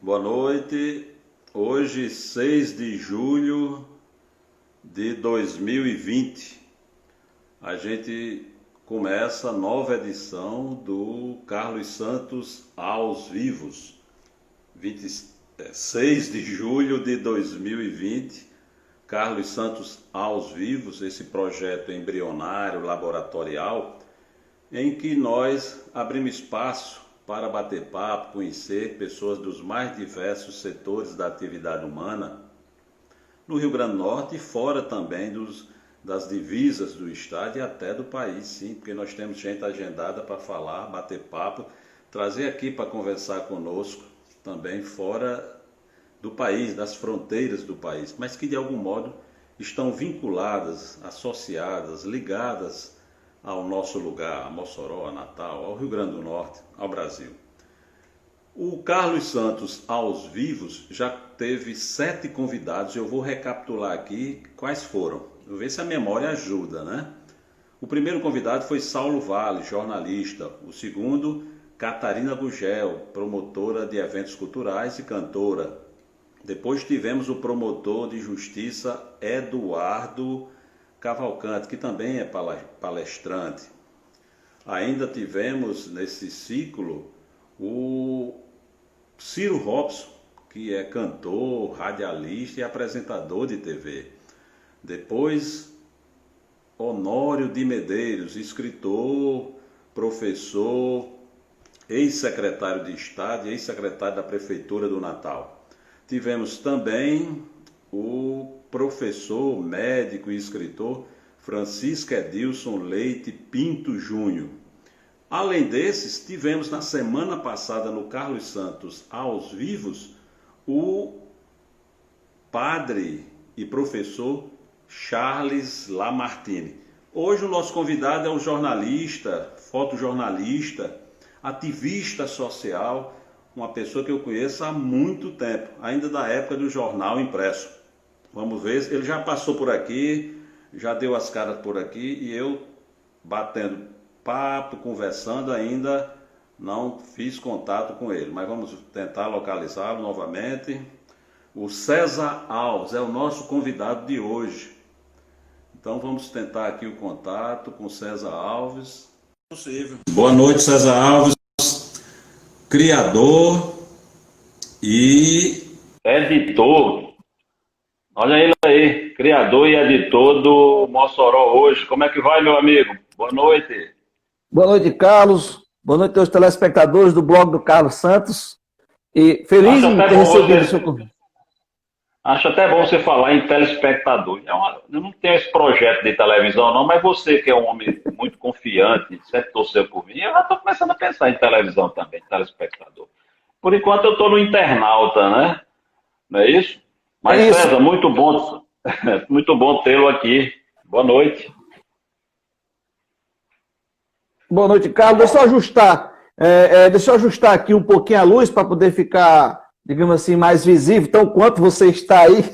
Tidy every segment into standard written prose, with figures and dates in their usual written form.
Boa noite. Hoje, 6 de julho de 2020, a gente começa a nova edição do Carlos Santos aos Vivos. 6 de julho de 2020, Carlos Santos aos Vivos, esse projeto embrionário, laboratorial, em que nós abrimos espaço para bater papo, conhecer pessoas dos mais diversos setores da atividade humana no Rio Grande do Norte e fora também das divisas do estado e até do país, sim, porque nós temos gente agendada para falar, bater papo, trazer aqui para conversar conosco também fora do país, das fronteiras do país, mas que de algum modo estão vinculadas, associadas, ligadas ao nosso lugar, a Mossoró, a Natal, ao Rio Grande do Norte, ao Brasil. O Carlos Santos aos Vivos já teve 7 convidados, eu vou recapitular aqui quais foram, vou ver se a memória ajuda, né? O primeiro convidado foi Saulo Vale, jornalista. O segundo, Catarina Gugel, promotora de eventos culturais e cantora. Depois tivemos o promotor de justiça Eduardo Cavalcante, que também é palestrante. Ainda tivemos nesse ciclo o Ciro Robson, que é cantor, radialista e apresentador de TV. Depois, Honório de Medeiros, escritor, professor, ex-secretário de Estado e ex-secretário da Prefeitura do Natal. Tivemos também o professor, médico e escritor Francisco Edilson Leite Pinto Júnior. Além desses, tivemos na semana passada no Carlos Santos aos Vivos o padre e professor Charles Lamartine. Hoje o nosso convidado é um jornalista, fotojornalista, ativista social, uma pessoa que eu conheço há muito tempo, ainda da época do jornal impresso. Vamos ver, ele já passou por aqui, já deu as caras por aqui e eu batendo papo, conversando, ainda não fiz contato com ele, mas vamos tentar localizá-lo novamente. O César Alves é o nosso convidado de hoje. Então vamos tentar aqui o contato com o César Alves. Possível. Boa noite, César Alves, criador e editor. Olha ele aí, criador e editor do Mossoró Hoje. Como é que vai, meu amigo? Boa noite. Boa noite, Carlos. Boa noite aos telespectadores do blog do Carlos Santos. E feliz em ter recebido o seu convite. Acho até bom você falar em telespectador. Eu não tenho esse projeto de televisão, não, mas você que é um homem muito confiante, sempre torceu por mim, eu já estou começando a pensar em televisão também, telespectador. Por enquanto eu estou no internauta, né? Não é isso? Mas, é isso. César, muito bom tê-lo aqui. Boa noite. Boa noite, Carlos. Deixa eu ajustar aqui um pouquinho a luz para poder ficar, digamos assim, mais visível. Então, quanto você está aí,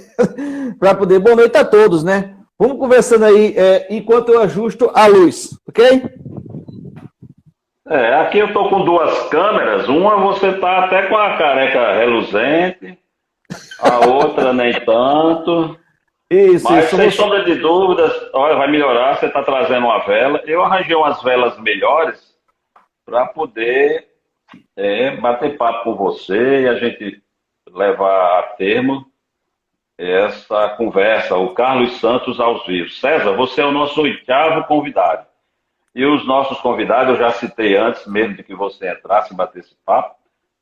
para poder... Boa noite a todos, né? Vamos conversando aí enquanto eu ajusto a luz, ok? Aqui eu estou com 2 câmeras. Uma você está até com a careca reluzente, a outra nem tanto. Mas sem sombra de dúvidas, olha, vai melhorar, você está trazendo uma vela. Eu arranjei umas velas melhores para poder bater papo com você e a gente levar a termo essa conversa, o Carlos Santos aos Vivos. César, você é o nosso 8º convidado. E os nossos convidados, eu já citei antes, mesmo de que você entrasse e batesse papo,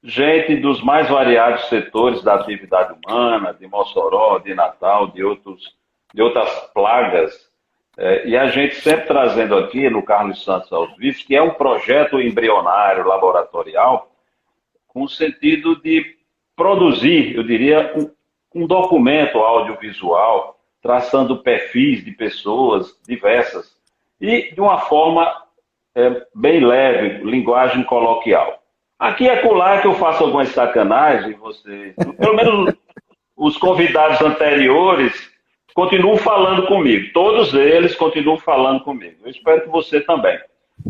gente dos mais variados setores da atividade humana, de Mossoró, de Natal, de outras plagas. E a gente sempre trazendo aqui no Carlos Santos aos Vivos, que é um projeto embrionário, laboratorial, com o sentido de produzir, eu diria, um documento audiovisual, traçando perfis de pessoas diversas, e de uma forma bem leve, linguagem coloquial. Aqui é acolá que eu faço algumas sacanagens, pelo menos os convidados anteriores continuam falando comigo. Todos eles continuam falando comigo. Eu espero que você também.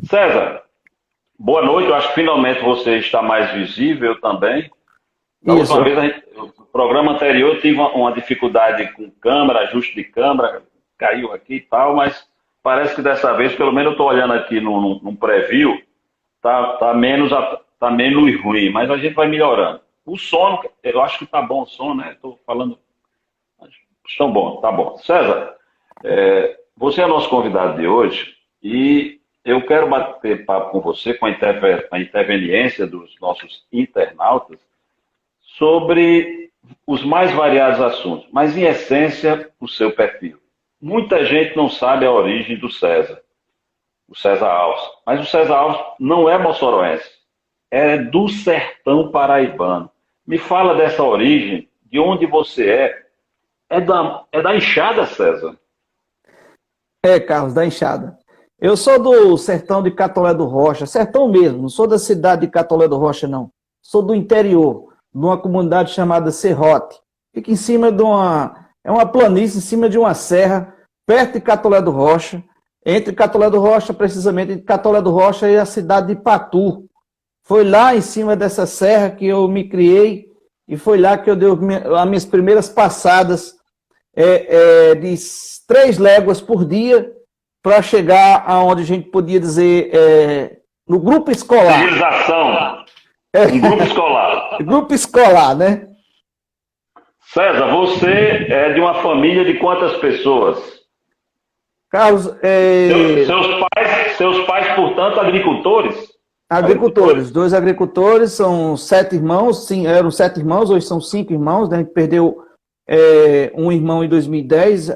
César, boa noite. Eu acho que finalmente você está mais visível também. Da Isso. última vez, o programa anterior tive uma dificuldade com câmera, ajuste de câmera, caiu aqui e tal, mas parece que dessa vez, pelo menos eu estou olhando aqui num preview, tá menos ruim, mas a gente vai melhorando. O sono, eu acho que tá bom o som, né? Estou falando. Estão bom, tá bom. César, você é nosso convidado de hoje e eu quero bater papo com você, com a interveniência dos nossos internautas, sobre os mais variados assuntos, mas em essência, o seu perfil. Muita gente não sabe a origem do César, o César Alves, mas o César Alves não é moçoroense, é do sertão paraibano. Me fala dessa origem, de onde você é. É da Enxada, César? Carlos, da Enxada. Eu sou do sertão de Catolé do Rocha, sertão mesmo, não sou da cidade de Catolé do Rocha, não. Sou do interior, de uma comunidade chamada Serrote. Fica em cima de uma planície, em cima de uma serra, perto de Catolé do Rocha, entre Catolé do Rocha, precisamente, entre Catolé do Rocha e a cidade de Patu. Foi lá em cima dessa serra que eu me criei e foi lá que eu dei as minhas primeiras passadas de 3 léguas por dia para chegar aonde a gente podia dizer no grupo escolar. Civilização. Um grupo escolar. Grupo escolar, né? César, você é de uma família de quantas pessoas? Carlos, seus pais, portanto, agricultores? Agricultores, 2 agricultores, são 7 irmãos, sim, eram 7 irmãos, hoje são 5 irmãos, né? A gente perdeu um irmão em 2010,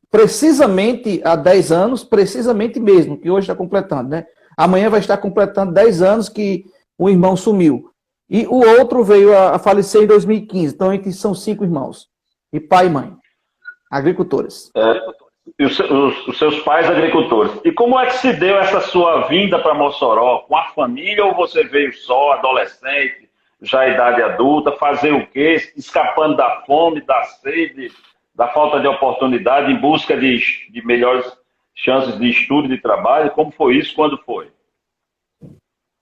precisamente há 10 anos, precisamente mesmo, que hoje está completando, né? Amanhã vai estar completando 10 anos que o irmão sumiu. E o outro veio a falecer em 2015, então são 5 irmãos, e pai e mãe, agricultores. E os seus pais agricultores. E como é que se deu essa sua vinda para Mossoró? Com a família ou você veio só, adolescente, já idade adulta, fazer o quê? Escapando da fome, da sede, da falta de oportunidade, em busca de melhores chances de estudo e de trabalho? Como foi isso? Quando foi?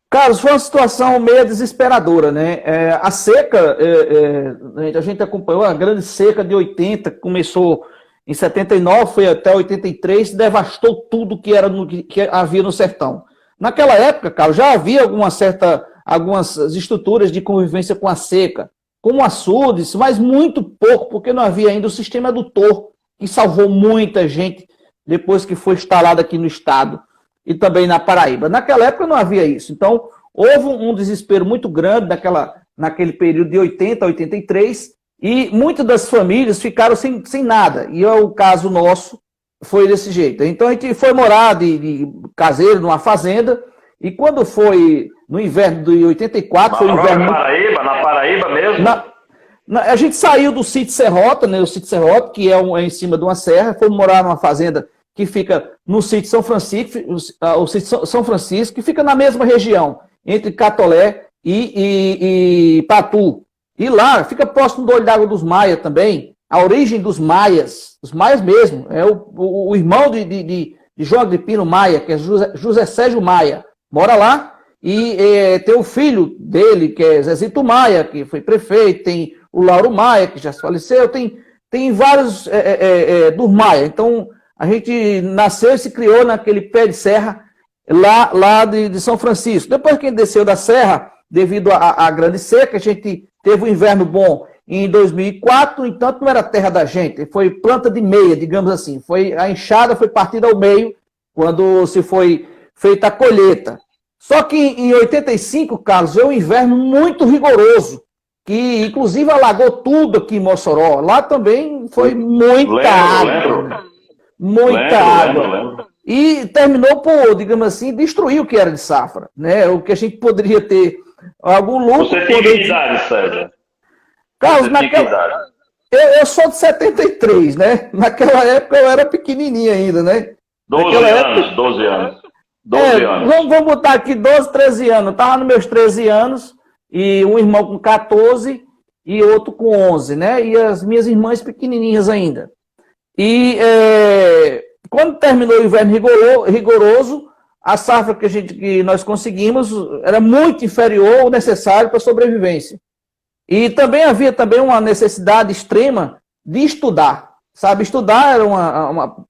Carlos, foi uma situação meio desesperadora, né? A seca, a gente acompanhou a grande seca de 80, começou em 79, foi até 83, devastou tudo que havia no sertão. Naquela época, Carlos, já havia algumas estruturas de convivência com a seca, como açudes, mas muito pouco, porque não havia ainda o sistema adutor, que salvou muita gente depois que foi instalado aqui no estado e também na Paraíba. Naquela época não havia isso. Então, houve um desespero muito grande naquele período de 80 a 83, e muitas das famílias ficaram sem nada. E o caso nosso foi desse jeito. Então, a gente foi morar de caseiro numa fazenda, e quando foi no inverno de 84... foi inverno na Paraíba mesmo? A gente saiu do sítio Serrota, né, o sítio Serrota, que é em cima de uma serra, fomos morar numa fazenda que fica no sítio São Francisco, o sítio São Francisco, que fica na mesma região, entre Catolé e Patu. E lá, fica próximo do Olho d'Água dos Maia também, a origem dos Maias, os Maias mesmo, é o irmão de João Agripino Maia, que é José Sérgio Maia, mora lá, e tem o filho dele, que é Zezito Maia, que foi prefeito, tem o Lauro Maia, que já se faleceu, tem vários dos Maia. Então, a gente nasceu e se criou naquele pé de serra lá de São Francisco. Depois que a gente desceu da serra, devido à grande seca, a gente teve um inverno bom em 2004, entanto não era terra da gente, foi planta de meia, digamos assim. A enxada foi partida ao meio quando se foi feita a colheita. Só que em 85, Carlos, veio um inverno muito rigoroso, que inclusive alagou tudo aqui em Mossoró. Lá também foi muita água. Muita água. Lembro. E terminou por, digamos assim, destruir o que era de safra, né? O que a gente poderia ter algum lucro. Você tem que idade, César? Carlos, eu sou de 73, né? Naquela época eu era pequenininho ainda, né? 12 anos. 12 anos. Vamos botar aqui 12, 13 anos. Eu estava nos meus 13 anos, e um irmão com 14 e outro com 11, né? E as minhas irmãs pequenininhas ainda. E quando terminou o inverno rigoroso, a safra que nós conseguimos era muito inferior ao necessário para a sobrevivência. E também havia também uma necessidade extrema de estudar, sabe? Estudar era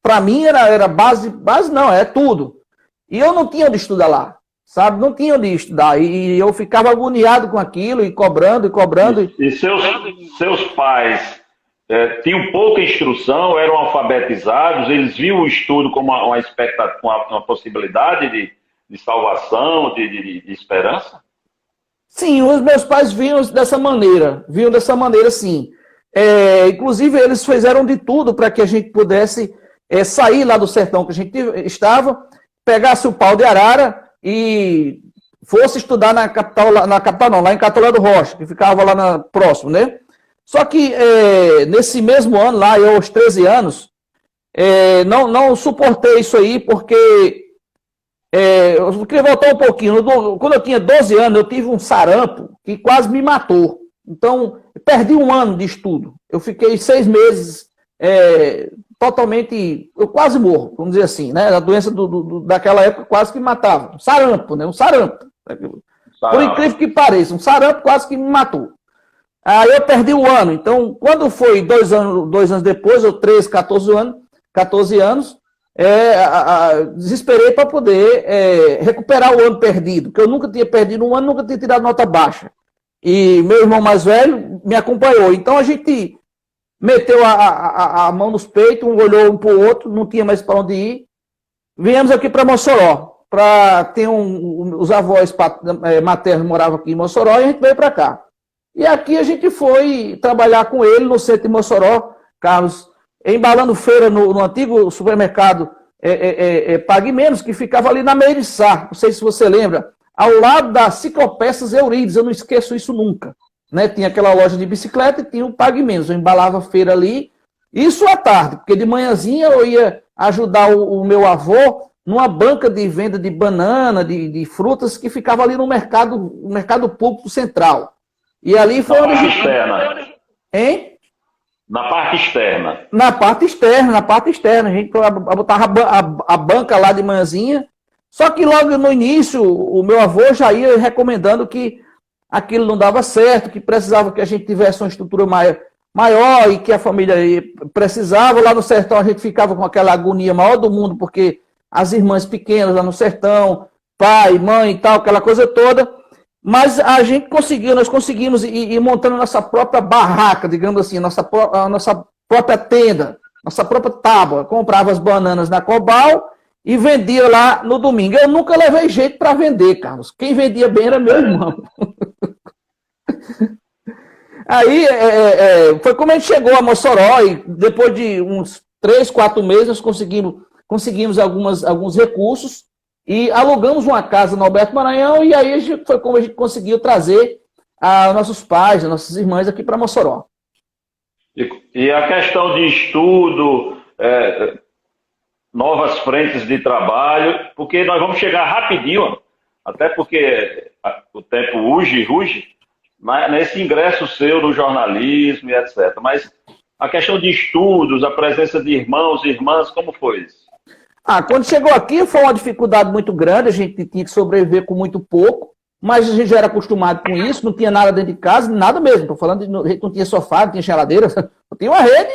para mim era base não, é tudo. E eu não tinha onde estudar lá, sabe? Não tinha onde estudar. E eu ficava agoniado com aquilo, e cobrando. E seus pais tinham pouca instrução, eram alfabetizados, eles viam o estudo como uma expectativa, uma possibilidade de salvação, de esperança? Sim, os meus pais viam dessa maneira, sim. Inclusive, eles fizeram de tudo para que a gente pudesse sair lá do sertão que a gente estava, pegasse o pau de arara e fosse estudar lá em Catolé do Rocha, que ficava lá próximo, né? Só que nesse mesmo ano, lá, eu aos 13 anos, não suportei isso aí, porque eu queria voltar um pouquinho. Quando eu tinha 12 anos, eu tive um sarampo que quase me matou. Então, eu perdi um ano de estudo. Eu fiquei 6 meses totalmente... Eu quase morro, vamos dizer assim, né? A doença daquela época quase que me matava. Um sarampo, né? Um sarampo. Por incrível que pareça, um sarampo quase que me matou. Aí eu perdi um ano. Então, quando foi 2 anos depois, eu 14 anos, desesperei para poder recuperar o ano perdido, porque eu nunca tinha perdido um ano, nunca tinha tirado nota baixa. E meu irmão mais velho me acompanhou. Então a gente meteu a mão nos peitos, um olhou um para o outro, não tinha mais para onde ir. Viemos aqui para Mossoró, para ter os avós maternos moravam aqui em Mossoró, e a gente veio para cá. E aqui a gente foi trabalhar com ele no centro de Mossoró, Carlos, embalando feira no antigo supermercado Pague Menos, que ficava ali na Meiriçá, não sei se você lembra, ao lado da Ciclopeças Eurides, eu não esqueço isso nunca. Né? Tinha aquela loja de bicicleta e tinha o Pague Menos, eu embalava feira ali, isso à tarde, porque de manhãzinha eu ia ajudar o meu avô numa banca de venda de banana, de frutas, que ficava ali no mercado público central. E ali foi onde a gente... externa. Hein? Na parte externa. Na parte externa. A gente botava a banca lá de manhãzinha. Só que logo no início, o meu avô já ia recomendando que aquilo não dava certo, que precisava que a gente tivesse uma estrutura maior e que a família precisava. Lá no sertão a gente ficava com aquela agonia maior do mundo, porque as irmãs pequenas lá no sertão, pai, mãe e tal, aquela coisa toda. Mas nós conseguimos ir montando a nossa própria barraca, digamos assim, a nossa própria tenda, nossa própria tábua. Comprava as bananas na Cobal e vendia lá no domingo. Eu nunca levei jeito para vender, Carlos. Quem vendia bem era meu irmão. Aí foi como a gente chegou a Mossoró e depois de uns 3, 4 meses nós conseguimos alguns recursos. E alugamos uma casa no Alberto Maranhão e aí foi como a gente conseguiu trazer nossos pais, as nossas irmãs aqui para Mossoró. E a questão de estudo, novas frentes de trabalho, porque nós vamos chegar rapidinho, até porque o tempo ruge, nesse ingresso seu no jornalismo e etc. Mas a questão de estudos, a presença de irmãos e irmãs, como foi isso? Quando chegou aqui foi uma dificuldade muito grande, a gente tinha que sobreviver com muito pouco, mas a gente já era acostumado com isso, não tinha nada dentro de casa, nada mesmo. Estou falando de não tinha sofá, não tinha geladeira, tinha uma rede,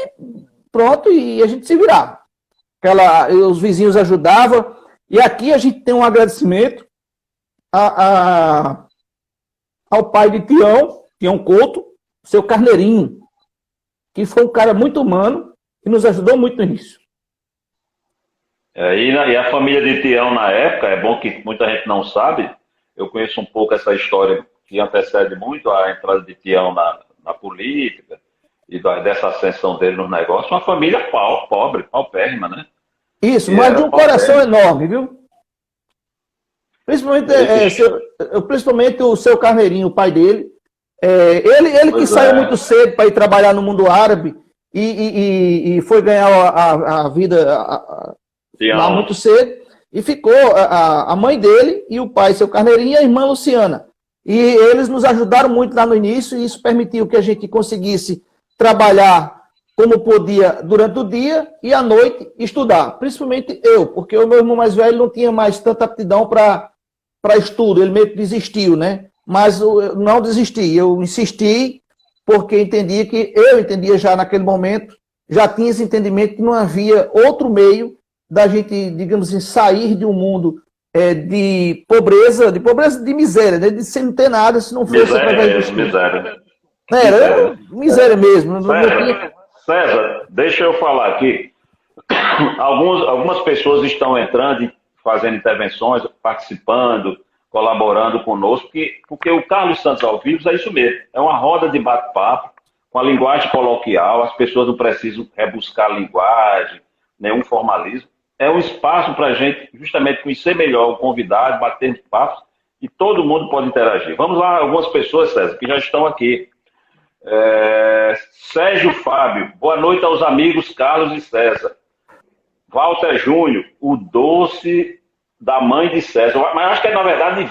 pronto, e a gente se virava. Os vizinhos ajudavam, e aqui a gente tem um agradecimento ao pai de Tião Couto, seu Carneirinho, que foi um cara muito humano e nos ajudou muito nisso. E a família de Tião na época, é bom que muita gente não sabe, eu conheço um pouco essa história que antecede muito a entrada de Tião na política e dessa ascensão dele nos negócios, uma família pobre, paupérrima, né? Isso, mas de um coração enorme, viu? Principalmente o seu Carneirinho, o pai dele. Ele que saiu muito cedo para ir trabalhar no mundo árabe e foi ganhar a vida... lá muito cedo, e ficou a mãe dele e o pai, seu Carneirinho, e a irmã Luciana. E eles nos ajudaram muito lá no início, e isso permitiu que a gente conseguisse trabalhar como podia durante o dia e à noite estudar. Principalmente eu, porque o meu irmão mais velho não tinha mais tanta aptidão para estudo, ele meio que desistiu, né? Mas eu não desisti, eu insisti, porque eu entendia já naquele momento, já tinha esse entendimento que não havia outro meio da gente, digamos assim, sair de um mundo de pobreza, de miséria, né? De sem ter nada, se não fosse através do estudo. Miséria mesmo. César, deixa eu falar aqui. Algumas pessoas estão entrando e fazendo intervenções, participando, colaborando conosco, porque o Carlos Santos ao Vivo é isso mesmo. É uma roda de bate-papo, com a linguagem coloquial, as pessoas não precisam rebuscar a linguagem, nenhum formalismo. É um espaço para a gente justamente conhecer melhor o convidado, bater papos, e todo mundo pode interagir. Vamos lá, algumas pessoas, César, que já estão aqui. Sérgio Fábio, boa noite aos amigos Carlos e César. Walter Júnior, o doce da mãe de César. Mas acho que é, na verdade,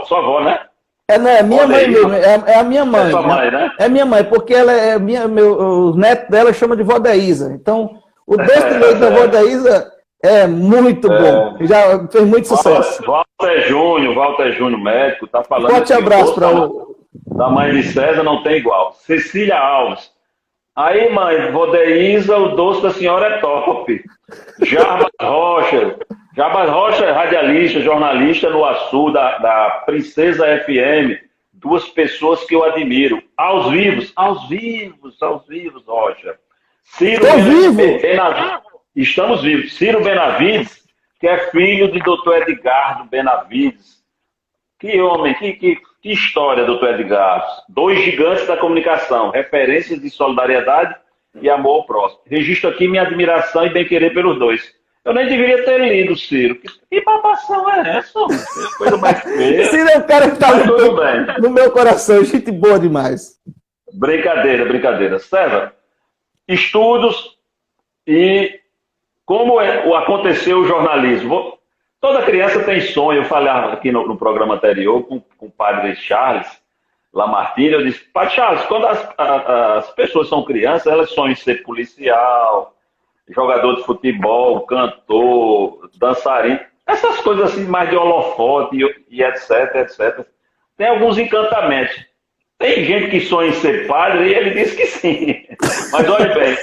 sua avó, né? É minha mãe mesmo, é a minha mãe. É sua mãe, né? É minha mãe, porque ela é o neto dela chama de vó da Isa. Então, o doce de leite da vó da Isa é muito bom. Já fez muito sucesso. Walter Júnior, médico, tá falando. Forte abraço para o. Da mãe de César não tem igual. Cecília Alves. Aí, mãe, vó da Isa, o doce da senhora é top. Jarbas Rocha é radialista, jornalista no Açu, da Princesa FM. Duas pessoas que eu admiro. Aos vivos, Rocha. Estamos vivos. Ciro Benavides, que é filho de Dr. Edgardo Benavides. Que homem, que história, Dr. Edgardo. Dois gigantes da comunicação, referências de solidariedade e amor ao próximo. Registro aqui minha admiração e bem-querer pelos dois. Eu nem deveria ter lido, Ciro. Que babação é essa? Coisa mais feia. Ciro é o cara que está no meu coração. Gente boa demais. Brincadeira. César, estudos e como aconteceu o jornalismo. Toda criança tem sonho. Eu falei aqui no programa anterior com o padre Charles Lamartine. Eu disse, padre Charles, quando as pessoas são crianças, elas sonham em ser policial, jogador de futebol, cantor, dançarino, essas coisas assim, mais de holofote e etc. Tem alguns encantamentos. Tem gente que sonha em ser padre e ele diz que sim. Mas olha bem,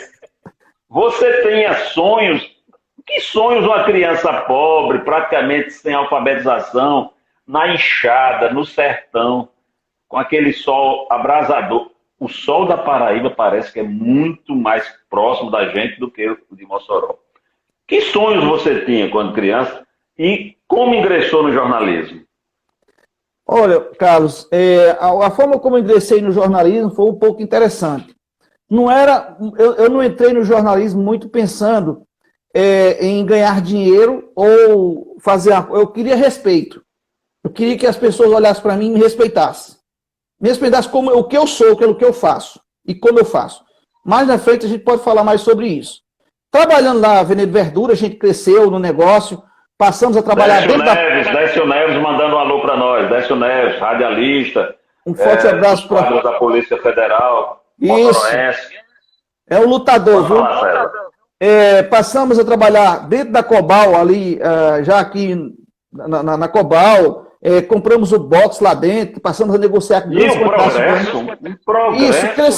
você tenha sonhos. Que sonhos uma criança pobre, praticamente sem alfabetização, na enxada, no sertão, com aquele sol abrasador. O sol da Paraíba parece que é muito mais próximo da gente do que o de Mossoró. Que sonhos você tinha quando criança e como ingressou no jornalismo? Olha, Carlos, a forma como eu ingressei no jornalismo foi um pouco interessante. Eu não entrei no jornalismo muito pensando em ganhar dinheiro ou fazer. Eu queria respeito. Eu queria que as pessoas olhassem para mim e me respeitassem. Me respeitassem como o que eu sou, pelo que eu faço e como eu faço. Mais na frente a gente pode falar mais sobre isso. Trabalhando lá na Avenida Verdura, a gente cresceu no negócio, passamos a trabalhar Décio Neves mandando um alô para nós. Décio Neves, radialista. Um forte abraço para da Polícia Federal. Isso. É um lutador, viu? Passamos a trabalhar dentro da Cobal, ali, já aqui na Cobal, compramos o box lá dentro, passamos a negociar com grandes progresso.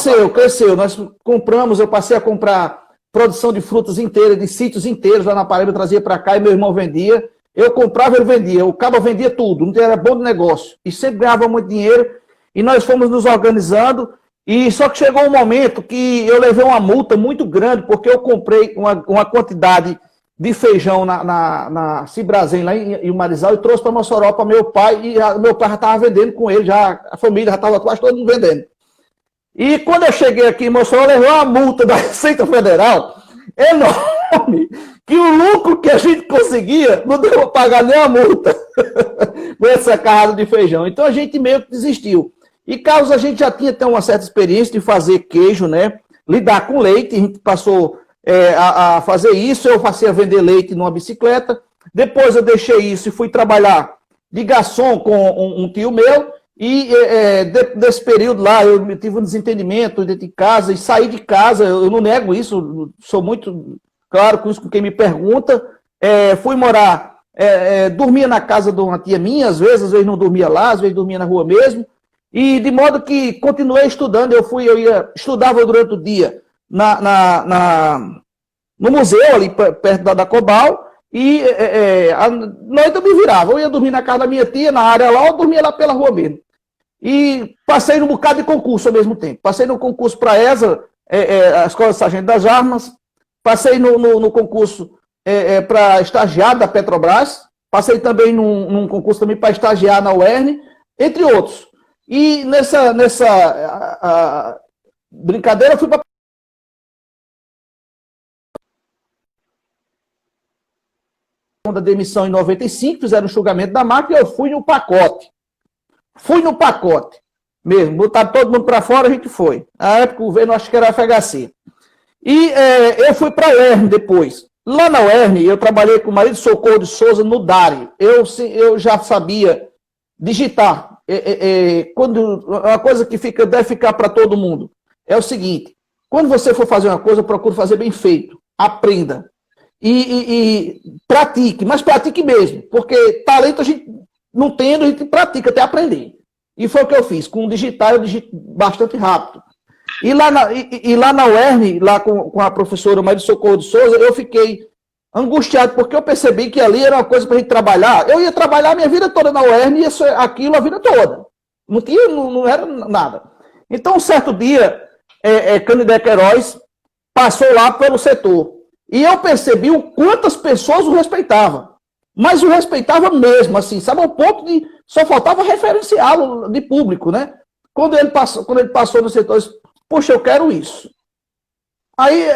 Isso, cresceu. Nós compramos, eu passei a comprar produção de frutas inteiras, de sítios inteiros lá na Paraíba, eu trazia para cá e meu irmão vendia. Eu comprava, ele vendia. O cabo vendia tudo, não era bom de negócio. E sempre ganhava muito dinheiro. E nós fomos nos organizando. E só que chegou um momento que eu levei uma multa muito grande, porque eu comprei uma quantidade de feijão na Cibrazen, lá em Marizal, e trouxe para Mossoró para meu pai, e meu pai já estava vendendo com ele, a família já estava quase todo mundo vendendo. E quando eu cheguei aqui em Mossoró, eu levei uma multa da Receita Federal enorme, que o lucro que a gente conseguia não deu para pagar nem a multa com essa carrada de feijão. Então a gente meio que desistiu. E Carlos, a gente já tinha até uma certa experiência de fazer queijo, né? Lidar com leite, a gente passou a fazer isso, eu passei a vender leite numa bicicleta, depois eu deixei isso e fui trabalhar de garçom com um tio meu, e desse período lá eu tive um desentendimento dentro de casa, e saí de casa, eu não nego isso, sou muito claro com isso com quem me pergunta, fui morar, dormia na casa de uma tia minha, às vezes não dormia lá, às vezes dormia na rua mesmo, E de modo que continuei estudando, estudava durante o dia no museu, ali perto da Cobal, e à noite eu me virava. Eu ia dormir na casa da minha tia, na área lá, ou dormia lá pela rua mesmo. E passei num bocado de concurso ao mesmo tempo. Passei no concurso para a ESA, a Escola de Sargento das Armas, passei no concurso para estagiário da Petrobras, passei também num concurso também para estagiar na UERN, entre outros. E nessa brincadeira eu fui para da demissão em 95, fizeram o enxugamento da máquina e eu fui no pacote. Fui no pacote mesmo, botaram todo mundo para fora, a gente foi. Na época o governo acho que era FHC. E eu fui para a UERN depois. Lá na UERN eu trabalhei com o Marido Socorro de Souza no DARE. Eu já sabia digitar. Uma coisa que deve ficar para todo mundo é o seguinte: quando você for fazer uma coisa, procure fazer bem feito. Aprenda. E pratique, mas pratique mesmo, porque talento a gente não tendo, a gente pratica até aprender. E foi o que eu fiz. Com o digital, eu digito bastante rápido. E lá na UERN, lá com a professora Maria de Socorro de Souza, eu fiquei angustiado, porque eu percebi que ali era uma coisa para a gente trabalhar. Eu ia trabalhar a minha vida toda na UERN e aquilo a vida toda. Não era nada. Então, um certo dia, Canidé Queiroz passou lá pelo setor. E eu percebi o quantas pessoas o respeitavam. Mas o respeitava mesmo, assim, sabe? Ao ponto de só faltava referenciá-lo de público, né? Quando ele passou no setor, eu disse, poxa, eu quero isso. Aí,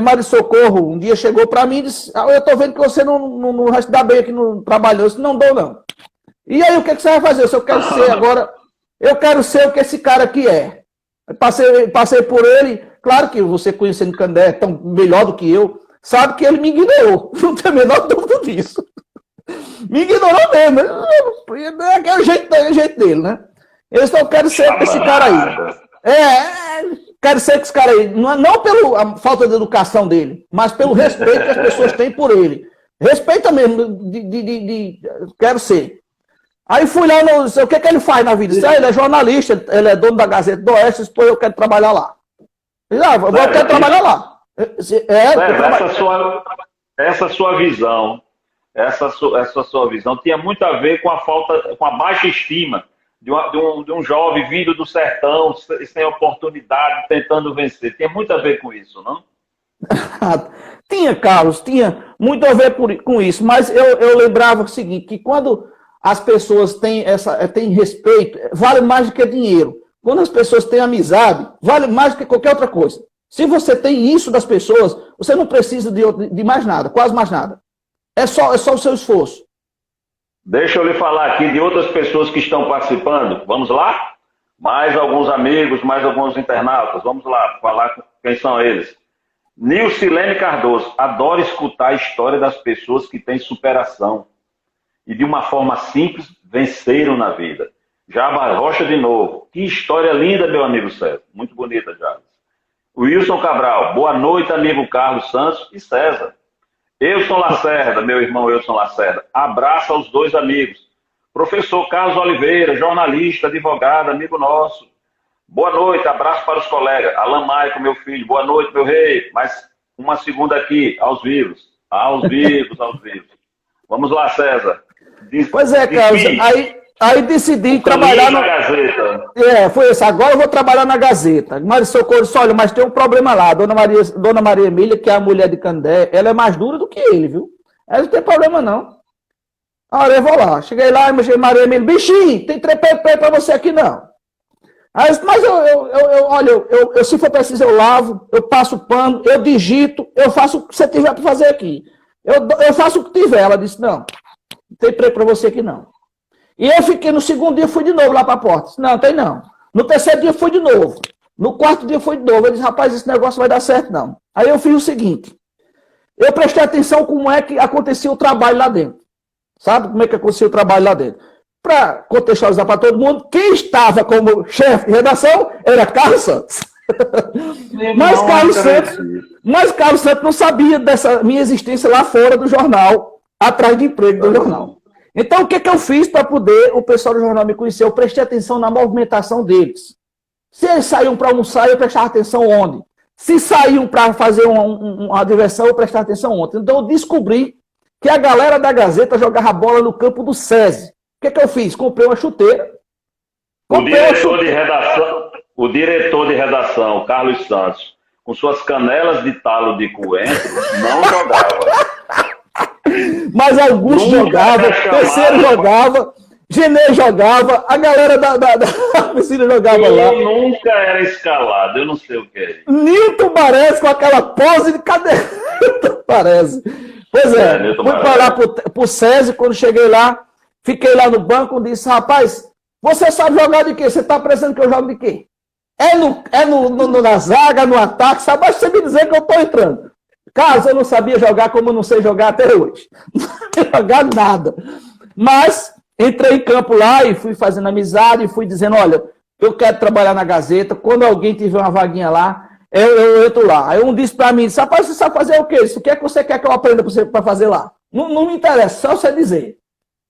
Mário Socorro, um dia chegou para mim e disse, eu estou vendo que você não vai se dar bem aqui no trabalho. Eu disse, não dou, não. E aí, o que você vai fazer? Se eu quero ser agora, eu quero ser o que esse cara aqui é. Passei por ele, claro que você conhecendo o Canidé tão melhor do que eu, sabe que ele me ignorou. Não tem a menor dúvida disso. Me ignorou mesmo. É o jeito dele, né? Eu só quero ser esse cara aí. Quero ser esse cara aí. Não pela falta de educação dele, mas pelo respeito que as pessoas têm por ele. Respeita mesmo. Quero ser. Aí fui lá, o que ele faz na vida? Ele é jornalista, ele é dono da Gazeta do Oeste, depois eu quero trabalhar lá. Eu quero trabalhar lá. Essa sua visão tinha muito a ver com a baixa estima de um jovem vindo do sertão, sem oportunidade, tentando vencer. Tinha muito a ver com isso, não? Tinha, Carlos, tinha muito a ver com isso, mas eu lembrava o seguinte, que quando as pessoas têm respeito, vale mais do que dinheiro. Quando as pessoas têm amizade, vale mais do que qualquer outra coisa. Se você tem isso das pessoas, você não precisa de mais nada, quase mais nada. É só o seu esforço. Deixa eu lhe falar aqui de outras pessoas que estão participando. Vamos lá? Mais alguns amigos, mais alguns internautas. Vamos lá, falar quem são eles. Nilcilene Cardoso. Adoro escutar a história das pessoas que têm superação e de uma forma simples venceram na vida. Jabas Rocha de novo. Que história linda, meu amigo César. Muito bonita, Jabas. Wilson Cabral. Boa noite, amigo Carlos Santos e César. Eulson Lacerda, meu irmão Eulson Lacerda. Abraço aos dois amigos. Professor Carlos Oliveira, jornalista, advogado, amigo nosso. Boa noite, abraço para os colegas. Alan Maico, meu filho. Boa noite, meu rei. Mais uma segunda aqui, aos vivos. Aos vivos. Vamos lá, César. Pois é, Carlos. Aí decidi trabalhar na Gazeta. Foi isso. Agora eu vou trabalhar na Gazeta. Mário Socorro disse, olha, mas tem um problema lá. Dona Maria Emília, que é a mulher de Canidé, ela é mais dura do que ele, viu? Ela não tem problema, não. Olha, eu vou lá. Cheguei lá, e Maria Emília, bichinho, tem trepé pra você aqui, não. Aí eu disse, mas olha, se for preciso, eu lavo, eu passo pano, eu digito, eu faço o que você tiver para fazer aqui. Eu faço o que tiver. Ela disse, não tem emprego para você aqui, não. E eu fiquei, no segundo dia, fui de novo lá para a porta. Disse, não, tem não. No terceiro dia, fui de novo. No quarto dia, fui de novo. Eu disse, rapaz, esse negócio vai dar certo, não. Aí eu fiz o seguinte. Eu prestei atenção como é que acontecia o trabalho lá dentro. Sabe como é que acontecia o trabalho lá dentro? Para contextualizar para todo mundo, quem estava como chefe de redação era Carlos Santos. Mas Carlos Santos não sabia dessa minha existência lá fora do jornal, atrás de emprego do jornal. Então, o que eu fiz para poder o pessoal do jornal me conhecer? Eu prestei atenção na movimentação deles. Se eles saíam para almoçar, eu prestava atenção onde? Se saíam para fazer uma diversão, eu prestava atenção onde? Então, eu descobri que a galera da Gazeta jogava bola no campo do SESI. O que eu fiz? Comprei uma chuteira. O diretor de redação, Carlos Santos, com suas canelas de talo de coentro, não jogava. Mas Augusto jogava, Terceiro jogava, Genê jogava, a galera da piscina jogava lá. Eu nunca era escalado, eu não sei o que é. Nilton Baresi com aquela pose de cadeira. Parece. Pois fui para lá pro SESI, quando cheguei lá, fiquei lá no banco, disse, rapaz, você sabe jogar de quê? Você está pensando que eu jogo de quê? Na zaga, no ataque, só basta você me dizer que eu estou entrando. Caso eu não sabia jogar como eu não sei jogar até hoje. Não sabia jogar nada. Mas entrei em campo lá e fui fazendo amizade e fui dizendo, olha, eu quero trabalhar na Gazeta, quando alguém tiver uma vaguinha lá, eu entro lá. Aí um disse para mim, rapaz, você sabe fazer o quê? O que é que você quer que eu aprenda para fazer lá? Não me interessa, só você dizer.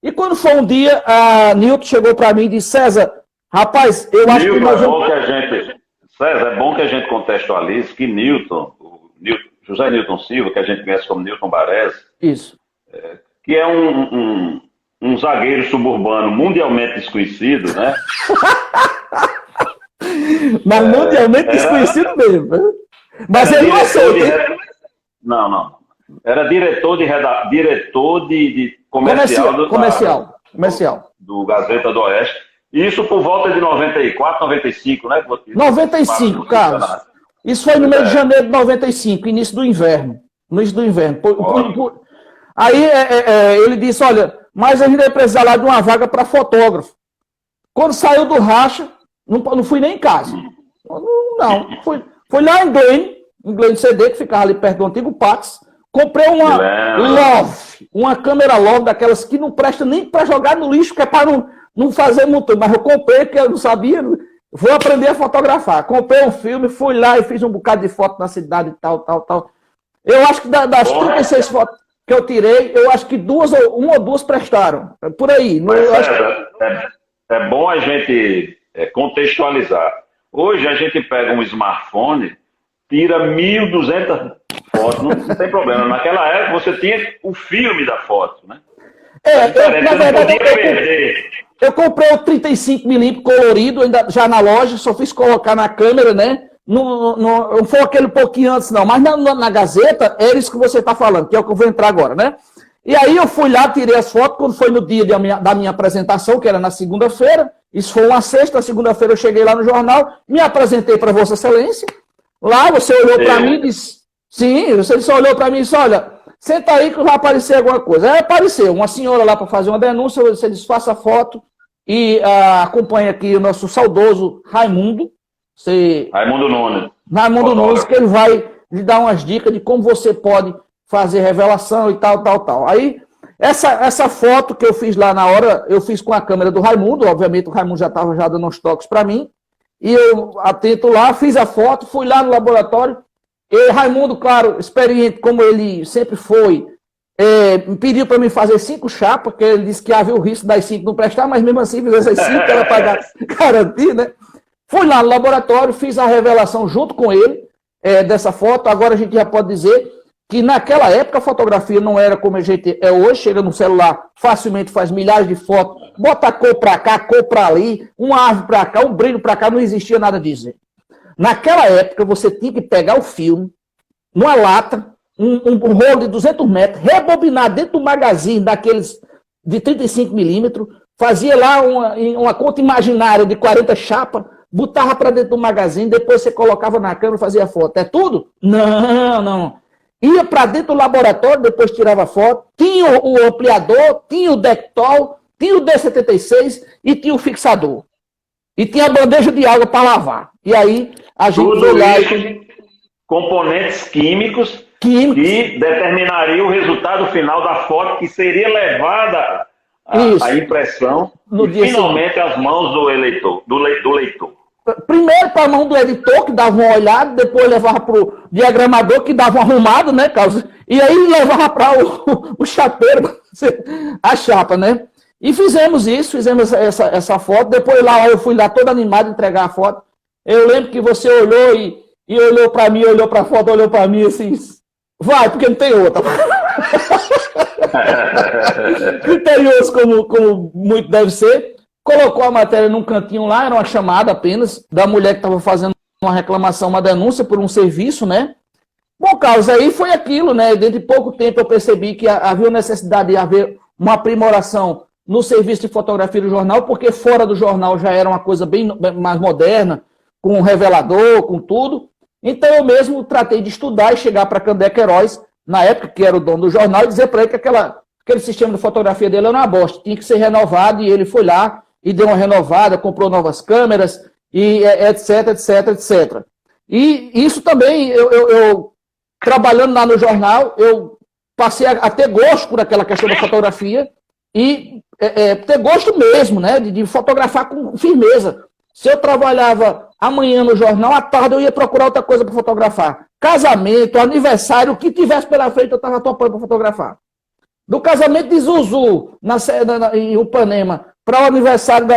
E quando foi um dia, a Nilton chegou para mim e disse, César, rapaz, eu acho que nós vamos... César, é bom que a gente contextualize que José Nilton Silva, que a gente conhece como Nilton Baresi, isso, que é um zagueiro suburbano mundialmente desconhecido, né? Mas mundialmente desconhecido mesmo. Né? Mas ele não aceita. Não. Era diretor de comercial do Gazeta do Oeste. Isso por volta de 94, 95, né? 95, Carlos. Isso foi no mês de janeiro de 95, início do inverno. Aí ele disse, olha, mas a gente vai precisar lá de uma vaga para fotógrafo. Quando saiu do racha, não fui nem em casa. Não, fui lá em Glênio CD, que ficava ali perto do antigo Pax, comprei uma câmera Love, daquelas que não presta nem para jogar no lixo, que é para não fazer muito, mas eu comprei, porque eu não sabia, vou aprender a fotografar. Comprei um filme, fui lá e fiz um bocado de foto na cidade e tal. Eu acho que das 36 fotos que eu tirei, eu acho que uma ou duas prestaram. Por aí. É bom a gente contextualizar. Hoje a gente pega um smartphone, tira 1.200 fotos, não tem problema. Naquela época você tinha o filme da foto, né? Na verdade, eu comprei o 35mm colorido, ainda já na loja, só fiz colocar na câmera, né? Não foi aquele pouquinho antes, não. Mas na Gazeta, era isso que você está falando, que é o que eu vou entrar agora, né? E aí eu fui lá, tirei as fotos, quando foi no dia da minha apresentação, que era na segunda-feira. Isso foi uma sexta, segunda-feira eu cheguei lá no jornal, me apresentei para Vossa Excelência. Lá você olhou para mim e disse... Sim, você só olhou para mim e disse, olha, senta aí que vai aparecer alguma coisa. Aí apareceu uma senhora lá para fazer uma denúncia, você disse, faça foto e acompanha aqui o nosso saudoso Raimundo. Raimundo Nunes, que ele vai lhe dar umas dicas de como você pode fazer revelação e tal. Aí, essa foto que eu fiz lá na hora, eu fiz com a câmera do Raimundo, obviamente o Raimundo já estava dando uns toques para mim, e eu atento lá, fiz a foto, fui lá no laboratório, e Raimundo, claro, experiente como ele sempre foi, me pediu para mim fazer 5 chapas, porque ele disse que havia o risco das 5 não prestar, mas mesmo assim fiz essas 5 era para garantir, né? Fui lá no laboratório, fiz a revelação junto com ele dessa foto. Agora a gente já pode dizer que naquela época a fotografia não era como a gente é hoje, chega no celular, facilmente faz milhares de fotos, bota a cor para cá, cor para ali, uma árvore para cá, um brilho para cá, não existia nada disso. Naquela época você tinha que pegar o filme, numa lata, um rolo de 200 metros, rebobinar dentro do magazine daqueles de 35mm, fazia lá uma conta imaginária de 40 chapas, botava para dentro do magazine, depois você colocava na câmera e fazia foto. É tudo? Não. Ia para dentro do laboratório, depois tirava foto, tinha o ampliador, tinha o Dectol, tinha o D76 e tinha o fixador. E tinha a bandeja de água para lavar. E aí a gente foi lá componentes químicos que determinariam o resultado final da foto que seria levada à impressão e finalmente às mãos do leitor. Primeiro para a mão do editor, que dava uma olhada, depois levava para o diagramador, que dava uma arrumada, né, Carlos? E aí levava para o chapeiro, a chapa, né? E fizemos isso, fizemos essa foto. Depois lá eu fui lá todo animado entregar a foto. Eu lembro que você olhou e olhou para mim, olhou para a foto, olhou para mim assim, vai, porque não tem outra. Criterioso como muito deve ser. Colocou a matéria num cantinho lá, era uma chamada apenas da mulher que estava fazendo uma reclamação, uma denúncia por um serviço, né? Bom, Carlos, aí foi aquilo, né? Dentro de pouco tempo eu percebi que havia necessidade de haver uma aprimoração no serviço de fotografia do jornal, porque fora do jornal já era uma coisa bem mais moderna, com revelador, com tudo. Então eu mesmo tratei de estudar e chegar para Candé Queiroz, na época que era o dono do jornal, e dizer para ele que aquele sistema de fotografia dele era uma bosta, tinha que ser renovado, e ele foi lá e deu uma renovada, comprou novas câmeras, e etc, etc, etc. E isso também, eu trabalhando lá no jornal, eu passei a ter gosto por aquela questão da fotografia, e ter gosto mesmo, né, de fotografar com firmeza. Se eu trabalhava amanhã no jornal, à tarde eu ia procurar outra coisa para fotografar. Casamento, aniversário, o que tivesse pela frente eu estava topando para fotografar. Do casamento de Zuzu, em Ipanema, para o aniversário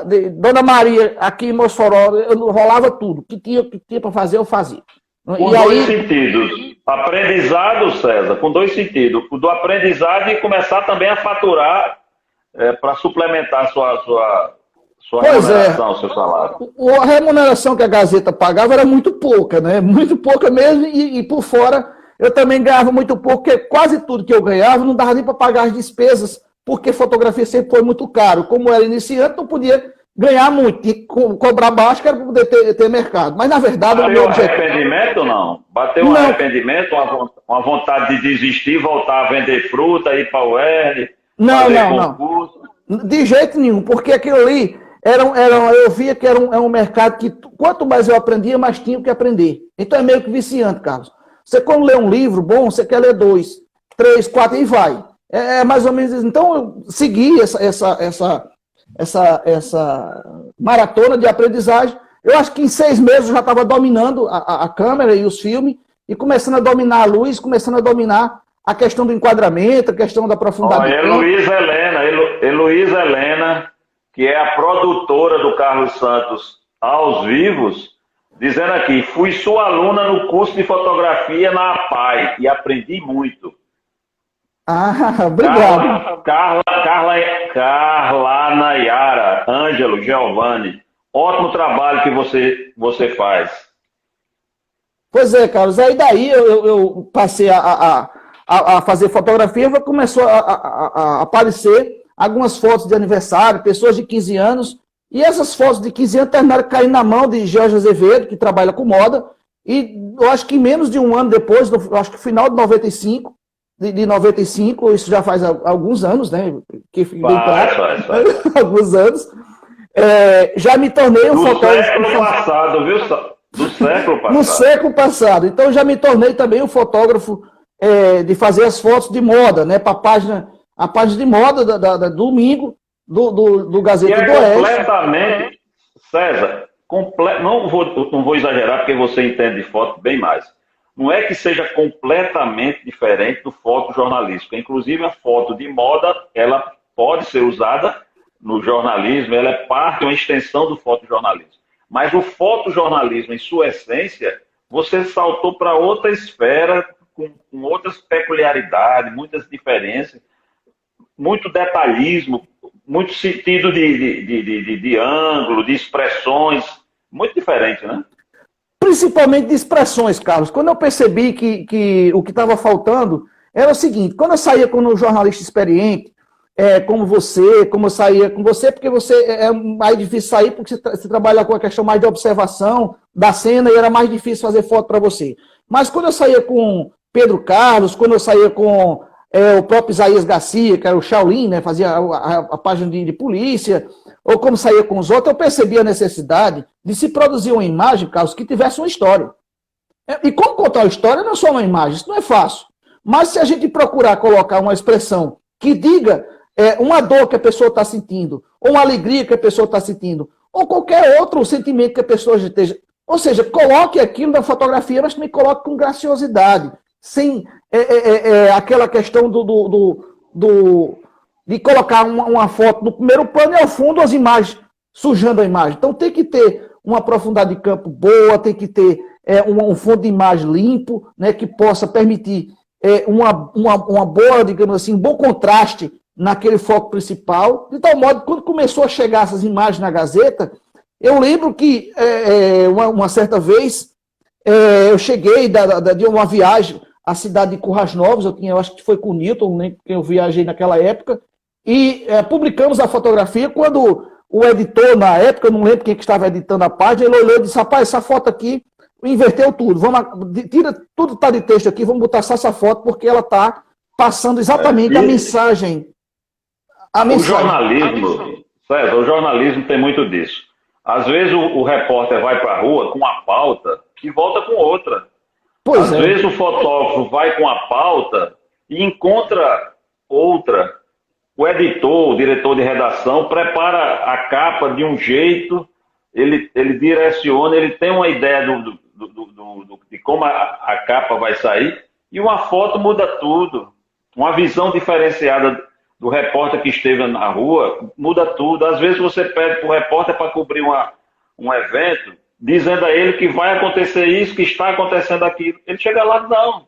de Dona Maria, aqui em Mossoró, eu rolava tudo. O que tinha para fazer, eu fazia. Com dois sentidos. Aprendizado, César, com dois sentidos. O do aprendizado e começar também a faturar para suplementar a sua remuneração, seu salário. A remuneração que a Gazeta pagava era muito pouca, né? Muito pouca mesmo, e por fora eu também ganhava muito pouco, porque quase tudo que eu ganhava não dava nem para pagar as despesas, porque fotografia sempre foi muito caro. Como eu era iniciante, não podia ganhar muito, tinha que cobrar baixo, que era para poder ter mercado. Mas, na verdade, Bateu arrependimento ou não? Bateu um arrependimento, uma vontade de desistir, voltar a vender fruta, ir para o R, fazer concurso? Não. De jeito nenhum, porque aquilo ali, eu via que era um mercado que, quanto mais eu aprendia, mais tinha que aprender. Então é meio que viciante, Carlos. Você, quando lê um livro bom, você quer ler 2, 3, 4 e vai. É mais ou menos isso. Então, eu segui essa maratona de aprendizagem. Eu acho que em 6 meses eu já estava dominando a câmera e os filmes, e começando a dominar a luz, começando a dominar a questão do enquadramento, a questão da profundidade. Heloísa Helena, que é a produtora do Carlos Santos aos vivos, dizendo aqui, fui sua aluna no curso de fotografia na APAI e aprendi muito. Obrigado. Carla Nayara, Ângelo, Giovanni, ótimo trabalho que você faz. Pois é, Carlos, aí daí eu passei a fazer fotografia, começou a aparecer algumas fotos de aniversário, pessoas de 15 anos, e essas fotos de 15 anos terminaram caindo na mão de Jorge Azevedo, que trabalha com moda, e eu acho que menos de um ano depois, acho que no final de 95, isso já faz alguns anos, né? Que bem claro, alguns anos, já me tornei um fotógrafo. Do século passado, viu? Do século passado. No século passado. Então, já me tornei também um fotógrafo de fazer as fotos de moda, né? Para a página de moda da Domingo, do Gazeta do Oeste. Completamente, César, não vou exagerar, porque você entende de foto bem mais. Não é que seja completamente diferente do fotojornalístico. Inclusive, a foto de moda, ela pode ser usada no jornalismo, ela é parte, uma extensão do fotojornalismo. Mas o fotojornalismo, em sua essência, você saltou para outra esfera, com outras peculiaridades, muitas diferenças, muito detalhismo, muito sentido de ângulo, de expressões, muito diferente, né? Principalmente de expressões, Carlos. Quando eu percebi que o que estava faltando era o seguinte, quando eu saía com um jornalista experiente, como eu saía com você, porque você é mais difícil sair, porque você trabalha com a questão mais de observação da cena, e era mais difícil fazer foto para você. Mas quando eu saía com Pedro Carlos, quando eu saía com o próprio Isaías Garcia, que era o Shaolin, né, fazia a página de polícia, ou como saía com os outros, eu percebi a necessidade de se produzir uma imagem, Carlos, que tivesse uma história. E como contar uma história não é só uma imagem, isso não é fácil. Mas se a gente procurar colocar uma expressão que diga uma dor que a pessoa está sentindo, ou uma alegria que a pessoa está sentindo, ou qualquer outro sentimento que a pessoa esteja... Ou seja, coloque aquilo na fotografia, mas também coloque com graciosidade, sem aquela questão de colocar uma foto no primeiro plano e ao fundo as imagens, sujando a imagem. Então tem que ter uma profundidade de campo boa, tem que ter um fundo de imagem limpo, né, que possa permitir uma boa, digamos assim, um bom contraste naquele foco principal. De tal modo, quando começou a chegar essas imagens na Gazeta, eu lembro que uma certa vez eu cheguei de uma viagem à cidade de Currais Novos, eu acho que foi com o Newton, né, que eu viajei naquela época, e publicamos a fotografia. Quando o editor, na época, eu não lembro quem que estava editando a página, ele olhou e disse: rapaz, essa foto aqui inverteu tudo, tira tudo que está de texto aqui, vamos botar só essa foto, porque ela está passando exatamente a mensagem. O jornalismo, César, o jornalismo tem muito disso. Às vezes o repórter vai para a rua com uma pauta e volta com outra. Às vezes o fotógrafo vai com a pauta e encontra outra. O editor, o diretor de redação, prepara a capa de um jeito, ele direciona, ele tem uma ideia de como a capa vai sair, e uma foto muda tudo. Uma visão diferenciada do repórter que esteve na rua muda tudo. Às vezes você pede para o repórter para cobrir um evento, dizendo a ele que vai acontecer isso, que está acontecendo aquilo. Ele chega lá e diz: não,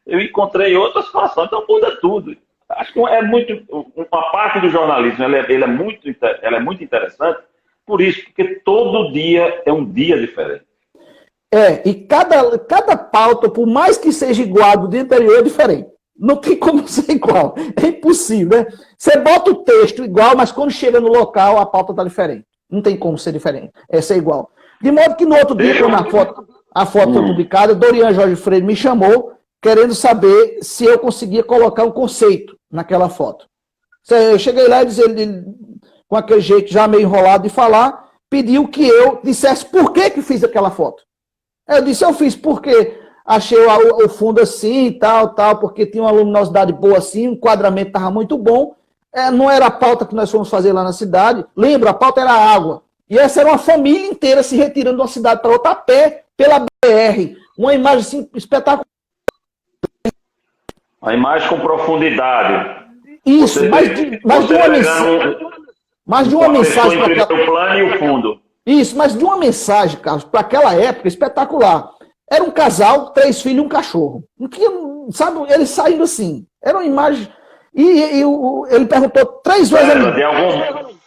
eu encontrei outra situação, então muda tudo. Acho que uma parte do jornalismo ela é muito interessante, por isso, porque todo dia é um dia diferente. E cada pauta, por mais que seja igual do dia anterior, é diferente. Não tem como ser igual. É impossível, né? Você bota o texto igual, mas quando chega no local, a pauta está diferente. Não tem como ser diferente. Ser igual. De modo que no outro dia, quando a foto foi publicada, Dorian Jorge Freire me chamou, querendo saber se eu conseguia colocar um conceito naquela foto. Eu cheguei lá e disse, ele, com aquele jeito já meio enrolado de falar, pediu que eu dissesse por que fiz aquela foto. Eu disse: eu fiz porque achei o fundo assim, tal, porque tinha uma luminosidade boa assim, o enquadramento estava muito bom. Não era a pauta que nós fomos fazer lá na cidade. Lembra, a pauta era água. E essa era uma família inteira se retirando de uma cidade para outra a pé, pela BR. Uma imagem assim, espetacular. A imagem com profundidade. Isso, mas de uma mensagem entre o plano e o fundo. Isso, mas de uma mensagem, Carlos, para aquela época, espetacular. Era um casal, 3 filhos e um cachorro. Não tinha, sabe, eles saindo assim. Era uma imagem. E ele perguntou 3 vezes.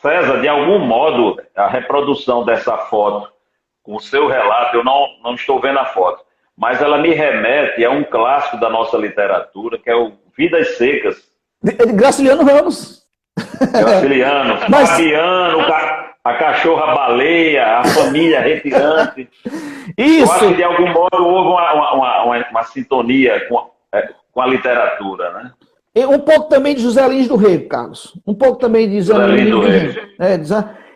César, de algum modo, a reprodução dessa foto, com o seu relato, eu não estou vendo a foto, mas ela me remete a um clássico da nossa literatura, que é o Vidas Secas. Graciliano Ramos. Graciliano, Fabiano, a cachorra baleia, a família retirante. Isso. Eu acho que de algum modo houve uma sintonia com a literatura, né? E um pouco também de José Lins do Rego, Carlos. Um pouco também de José Lins do Rego.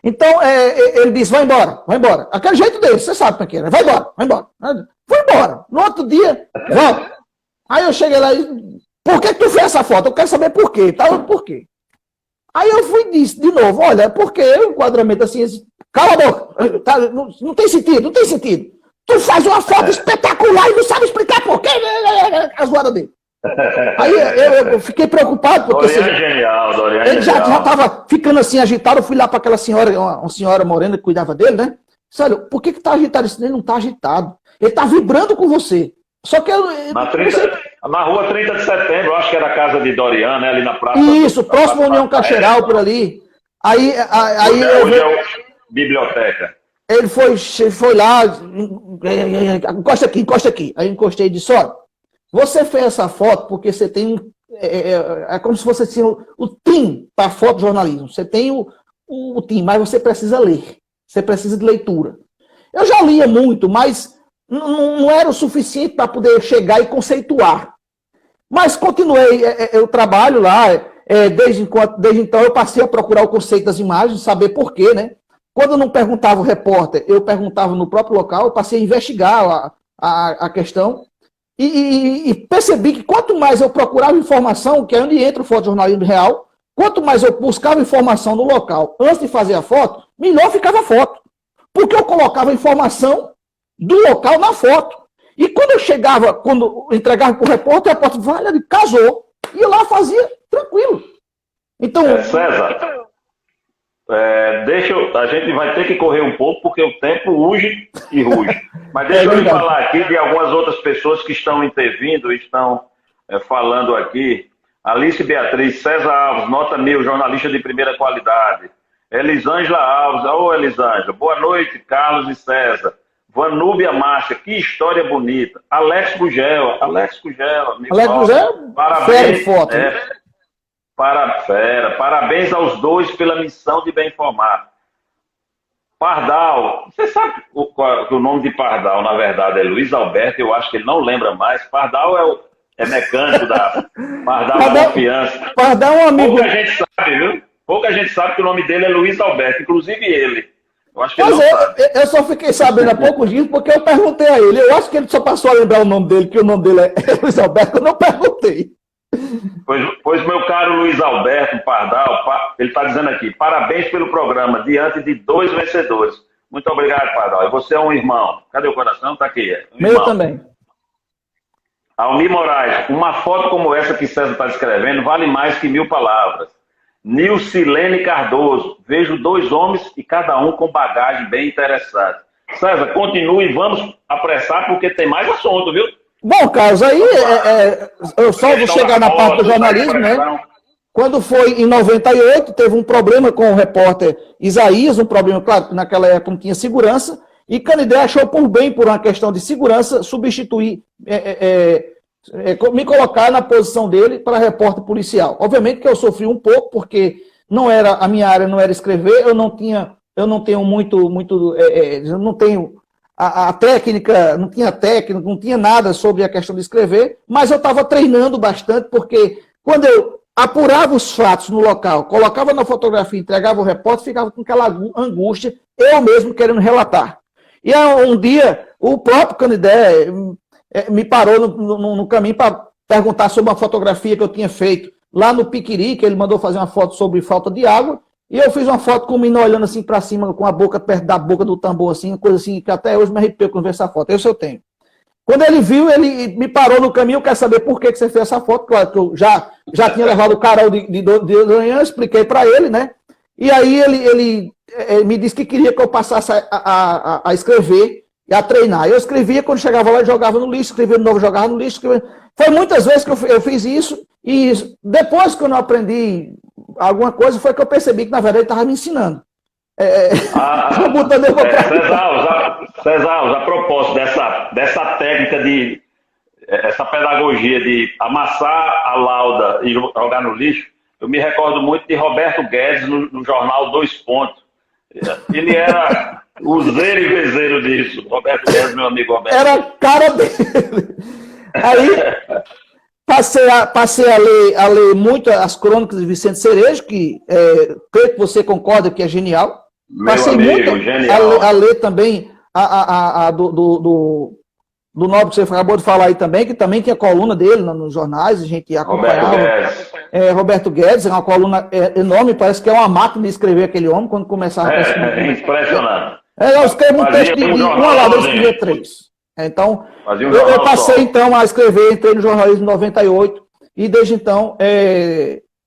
Então, ele disse: vai embora, vai embora. Aquele jeito dele, você sabe como é que é, vai embora, vai embora. Foi embora. No outro dia, volta. Aí eu cheguei lá e: por que tu fez essa foto? Eu quero saber por quê. Por quê? Aí eu fui e disse de novo: olha, porque o enquadramento assim, cala a boca, não tem sentido, não tem sentido. Tu faz uma foto espetacular e não sabe explicar por quê. A zoada dele. Aí eu fiquei preocupado, porque Dorian é genial, Dorian ele já estava ficando assim agitado. Eu fui lá para aquela senhora, uma senhora morena que cuidava dele, né? Disse: olha, por que está agitado? Ele não está agitado. Ele está vibrando com você. Só que na rua 30 de setembro, eu acho que era a casa de Dorian, né? Ali na praça. Isso, próximo à União Cacheral, por ali. Aí biblioteca. Ele foi lá, encosta aqui. Aí eu encostei e disse: olha, você fez essa foto porque você tem é como se você tinha o TIM para fotojornalismo. Você tem o TIM, mas você precisa ler. Você precisa de leitura. Eu já lia muito, mas não era o suficiente para poder chegar e conceituar. Mas continuei, eu trabalho lá, desde então eu passei a procurar o conceito das imagens, saber por quê, né? Quando eu não perguntava o repórter, eu perguntava no próprio local, eu passei a investigar a questão e percebi que quanto mais eu procurava informação, que é onde entra o fotojornalismo real, quanto mais eu buscava informação no local antes de fazer a foto, melhor ficava a foto. Porque eu colocava informação do local na foto. E quando eu chegava, quando eu entregava para o repórter, o repórter falava: olha, ele casou. E eu lá fazia tranquilo. Então, César, a gente vai ter que correr um pouco, porque o tempo urge e ruge. Mas deixa eu lhe falar aqui de algumas outras pessoas que estão intervindo, estão falando aqui. Alice Beatriz, César Alves, nota 1000, jornalista de primeira qualidade. Elisângela Alves, ô Elisângela, boa noite, Carlos e César. Vanúbia Márcia, que história bonita. Alex Gugel, parabéns, foto. Parabéns aos dois pela missão de bem informar. Pardal, você sabe o nome de Pardal, na verdade, é Luiz Alberto, eu acho que ele não lembra mais. Pardal é mecânico da Pardal da Confiança. Pardal é um amigo. Pouca gente sabe, viu? Pouca gente sabe que o nome dele é Luiz Alberto, inclusive ele. Eu acho que Pois eu só fiquei sabendo há poucos dias porque eu perguntei a ele. Eu acho que ele só passou a lembrar o nome dele, que o nome dele é Luiz Alberto, eu não perguntei. Pois meu caro Luiz Alberto Pardal, ele está dizendo aqui, parabéns pelo programa, diante de 2 vencedores. Muito obrigado, Pardal. E você é um irmão. Cadê o coração? Está aqui. Meu também. Almir Moraes, uma foto como essa que César está descrevendo vale mais que 1000 palavras. Nilcilene Cardoso, vejo 2 homens e cada um com bagagem bem interessante. César, continue, vamos apressar porque tem mais assunto, viu? Bom, Carlos, aí eu só vou chegar na parte do jornalismo, né? Quando foi em 98, teve um problema com o repórter Isaías, um problema, claro, que naquela época não tinha segurança, e Canidé achou por bem, por uma questão de segurança, substituir, me colocar na posição dele para repórter policial. Obviamente que eu sofri um pouco, porque a minha área não era escrever, eu não tenho não tenho a técnica, não tinha técnica, não tinha nada sobre a questão de escrever, mas eu estava treinando bastante, porque quando eu apurava os fatos no local, colocava na fotografia, entregava o repórter, ficava com aquela angústia, eu mesmo querendo relatar. E um dia, o próprio Canidé me parou no caminho para perguntar sobre uma fotografia que eu tinha feito lá no Piquiri, que ele mandou fazer uma foto sobre falta de água, e eu fiz uma foto com o menino olhando assim para cima, com a boca perto da boca do tambor, assim, uma coisa assim, que até hoje me arrepio quando vejo essa foto. Esse eu tenho. Quando ele viu, ele me parou no caminho, eu quero saber por que você fez essa foto, claro que eu já tinha levado o Carol de manhã, expliquei para ele, né? E aí ele me disse que queria que eu passasse a escrever e a treinar. Eu escrevia, quando chegava lá, eu jogava no lixo, escrevia de novo, jogava no lixo. Foi muitas vezes que eu fiz isso, e depois que eu não aprendi alguma coisa, foi que eu percebi que, na verdade, ele estava me ensinando. César, a propósito dessa técnica essa pedagogia de amassar a lauda e jogar no lixo, eu me recordo muito de Roberto Guedes no jornal 2 Pontos. Ele era o zero e vezeiro disso. Roberto Guedes, meu amigo Roberto. Era a cara dele. Aí passei a ler muito as crônicas de Vicente Cerejo, que creio que você concorda que é genial. Passei muito genial. A ler também do Nobre que você acabou de falar aí também, que também tinha coluna dele nos jornais, a gente acompanhava. Roberto Guedes, é uma coluna enorme, parece que é uma máquina de escrever aquele homem quando começava a escrever. É impressionante. Eu escrevo um texto de uma lá, eu escrevia 3. Então, eu passei então a escrever, entrei no jornalismo em 98, e desde então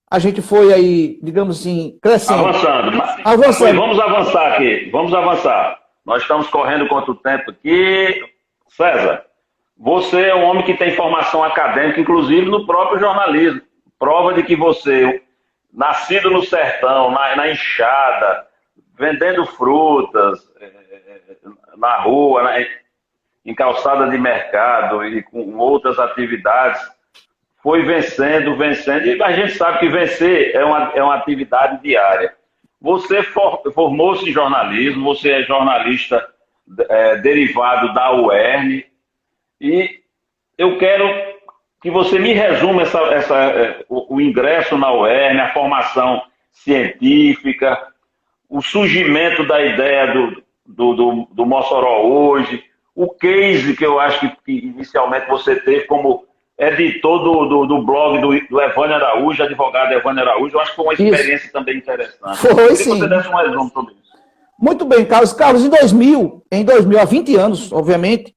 a gente foi aí, digamos assim, crescendo. Avançando. Vamos avançar aqui, vamos avançar. Nós estamos correndo contra o tempo aqui. César, você é um homem que tem formação acadêmica, inclusive no próprio jornalismo. Prova de que você, nascido no sertão, na enxada, vendendo frutas, na rua, em calçada de mercado e com outras atividades, foi vencendo, e a gente sabe que vencer é uma atividade diária. Você formou-se em jornalismo, você é jornalista derivado da UERN, e eu quero que você me resuma o ingresso na UERN, a formação científica, o surgimento da ideia do Mossoró hoje, o case que eu acho que inicialmente você teve como editor do blog do Evânio Araújo, advogado Evânio Araújo. Eu acho que foi uma experiência também interessante. Foi, sim. Que você desse um resumo sobre isso. Muito bem, Carlos. Carlos, em 2000, há 20 anos, obviamente,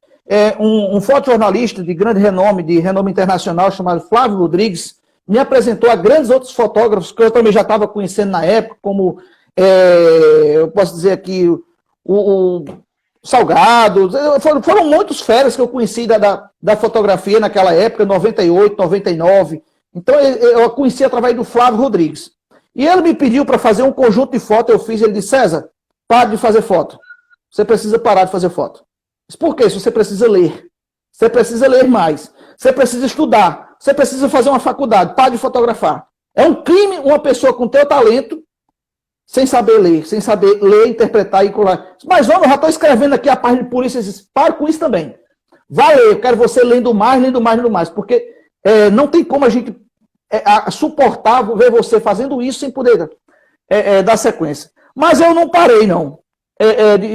um fotojornalista de grande renome, de renome internacional, chamado Flávio Rodrigues, me apresentou a grandes outros fotógrafos que eu também já estava conhecendo na época, como, eu posso dizer aqui, o Salgado. Foram muitos feras que eu conheci da fotografia naquela época, 98, 99. Então, eu a conheci através do Flávio Rodrigues. E ele me pediu para fazer um conjunto de fotos, eu fiz, ele disse, César, pare de fazer foto. Você precisa parar de fazer foto. Por quê? Você precisa ler. Você precisa ler mais. Você precisa estudar. Você precisa fazer uma faculdade. Pare de fotografar. É um crime uma pessoa com teu talento, sem saber ler, interpretar e colar. Mas, vamos, eu já estou escrevendo aqui a página de polícia, pare com isso também. Vai ler, eu quero você lendo mais, porque não tem como a gente suportar ver você fazendo isso sem poder dar sequência. Mas eu não parei, não,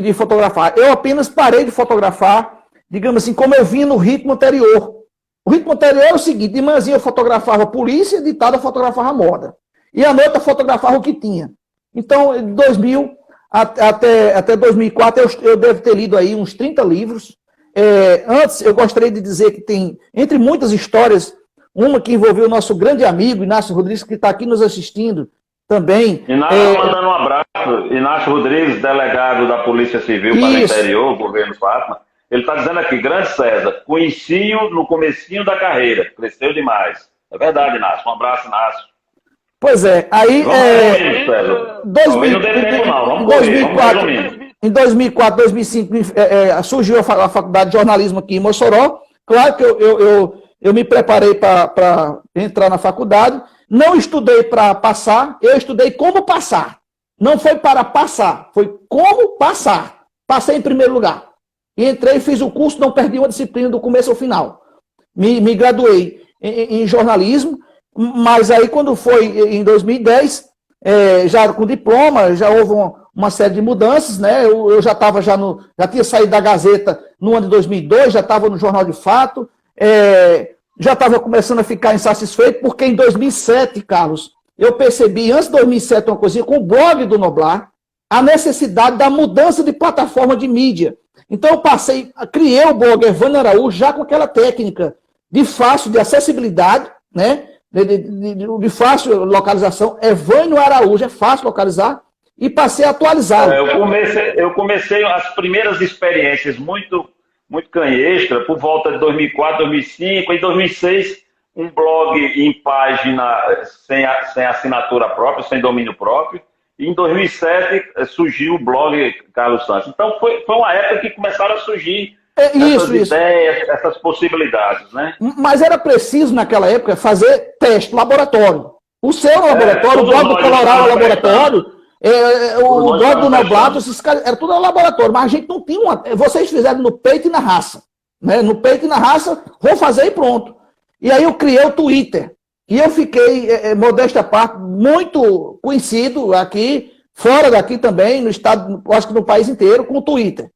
de fotografar. Eu apenas parei de fotografar, digamos assim, como eu vinha no ritmo anterior. O ritmo anterior é o seguinte, de manhãzinha eu fotografava a polícia, de tarde eu fotografava a moda. E à noite eu fotografava o que tinha. Então, de 2000 até 2004, eu devo ter lido aí uns 30 livros. Antes, eu gostaria de dizer que tem, entre muitas histórias, uma que envolveu o nosso grande amigo, Inácio Rodrigues, que está aqui nos assistindo também. Inácio mandando um abraço. Inácio Rodrigues, delegado da Polícia Civil para o interior, governo Fátima. Ele está dizendo aqui, grande César, conheci-o no comecinho da carreira, cresceu demais. É verdade, Inácio. Um abraço, Inácio. Pois é, aí... Em 2004, 2005, surgiu a Faculdade de Jornalismo aqui em Mossoró. Claro que eu me preparei para entrar na faculdade. Não estudei para passar, eu estudei como passar. Não foi para passar, foi como passar. Passei em primeiro lugar. E entrei, fiz o curso, não perdi uma disciplina do começo ao final. Me graduei em jornalismo, mas aí quando foi em 2010, já com diploma, já houve uma série de mudanças, né? Eu já estava já tinha saído da Gazeta no ano de 2002, já estava no Jornal de Fato, já estava começando a ficar insatisfeito, porque em 2007, Carlos, eu percebi, antes de 2007, uma coisinha, com o blog do Noblar, a necessidade da mudança de plataforma de mídia. Então eu criei o blog Evânio Araújo já com aquela técnica de fácil, de acessibilidade, né? De fácil localização. Evânio Araújo, é fácil localizar, e passei a atualizar. Eu comecei as primeiras experiências muito canhestra por volta de 2004, 2005, em 2006 um blog em página sem assinatura própria, sem domínio próprio. E em 2007 surgiu o blog Carlos Santos. Então foi uma época que começaram a surgir essas ideias, essas possibilidades, né? Mas era preciso naquela época fazer teste, laboratório. O seu laboratório, o blog do Colorado laboratório, o blog do Noblato, esses caras, era tudo laboratório, mas a gente não tinha uma. Vocês fizeram no peito e na raça. Né? No peito e na raça, vou fazer e pronto. E aí eu criei o Twitter. E eu fiquei, modéstia à parte, muito conhecido aqui, fora daqui também, no estado, acho que no país inteiro, com o Twitter.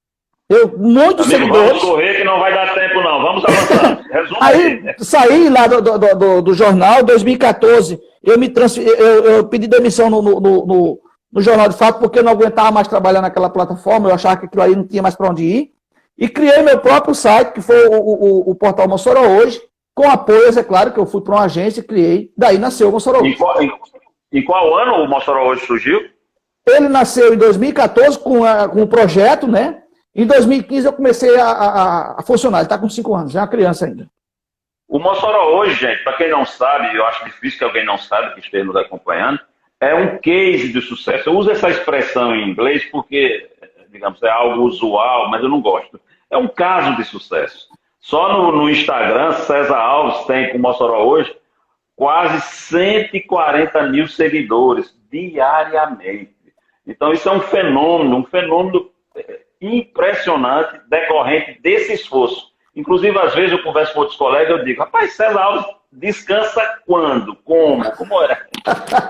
Muitos seguidores. Vamos correr que não vai dar tempo não, vamos avançar. Aí saí lá do jornal, em 2014, eu pedi demissão no Jornal de Fato, porque eu não aguentava mais trabalhar naquela plataforma, eu achava que aquilo aí não tinha mais para onde ir. E criei meu próprio site, que foi o portal Mossoró Hoje, com apoio, é claro, que eu fui para uma agência e criei, daí nasceu o Mossoró Hoje. Em qual ano o Mossoró Hoje surgiu? Ele nasceu em 2014 com o projeto, né? Em 2015 eu comecei a funcionar, ele está com 5 anos, é uma criança ainda. O Mossoró Hoje, gente, para quem não sabe, eu acho difícil que alguém não saiba, que esteja nos acompanhando, é um case de sucesso. Eu uso essa expressão em inglês porque, digamos, é algo usual, mas eu não gosto. É um caso de sucesso. Só no Instagram, César Alves tem com o Mossoró Hoje quase 140 mil seguidores diariamente. Então isso é um fenômeno impressionante decorrente desse esforço. Inclusive, às vezes eu converso com outros colegas e eu digo, rapaz, César Alves descansa quando? Como é?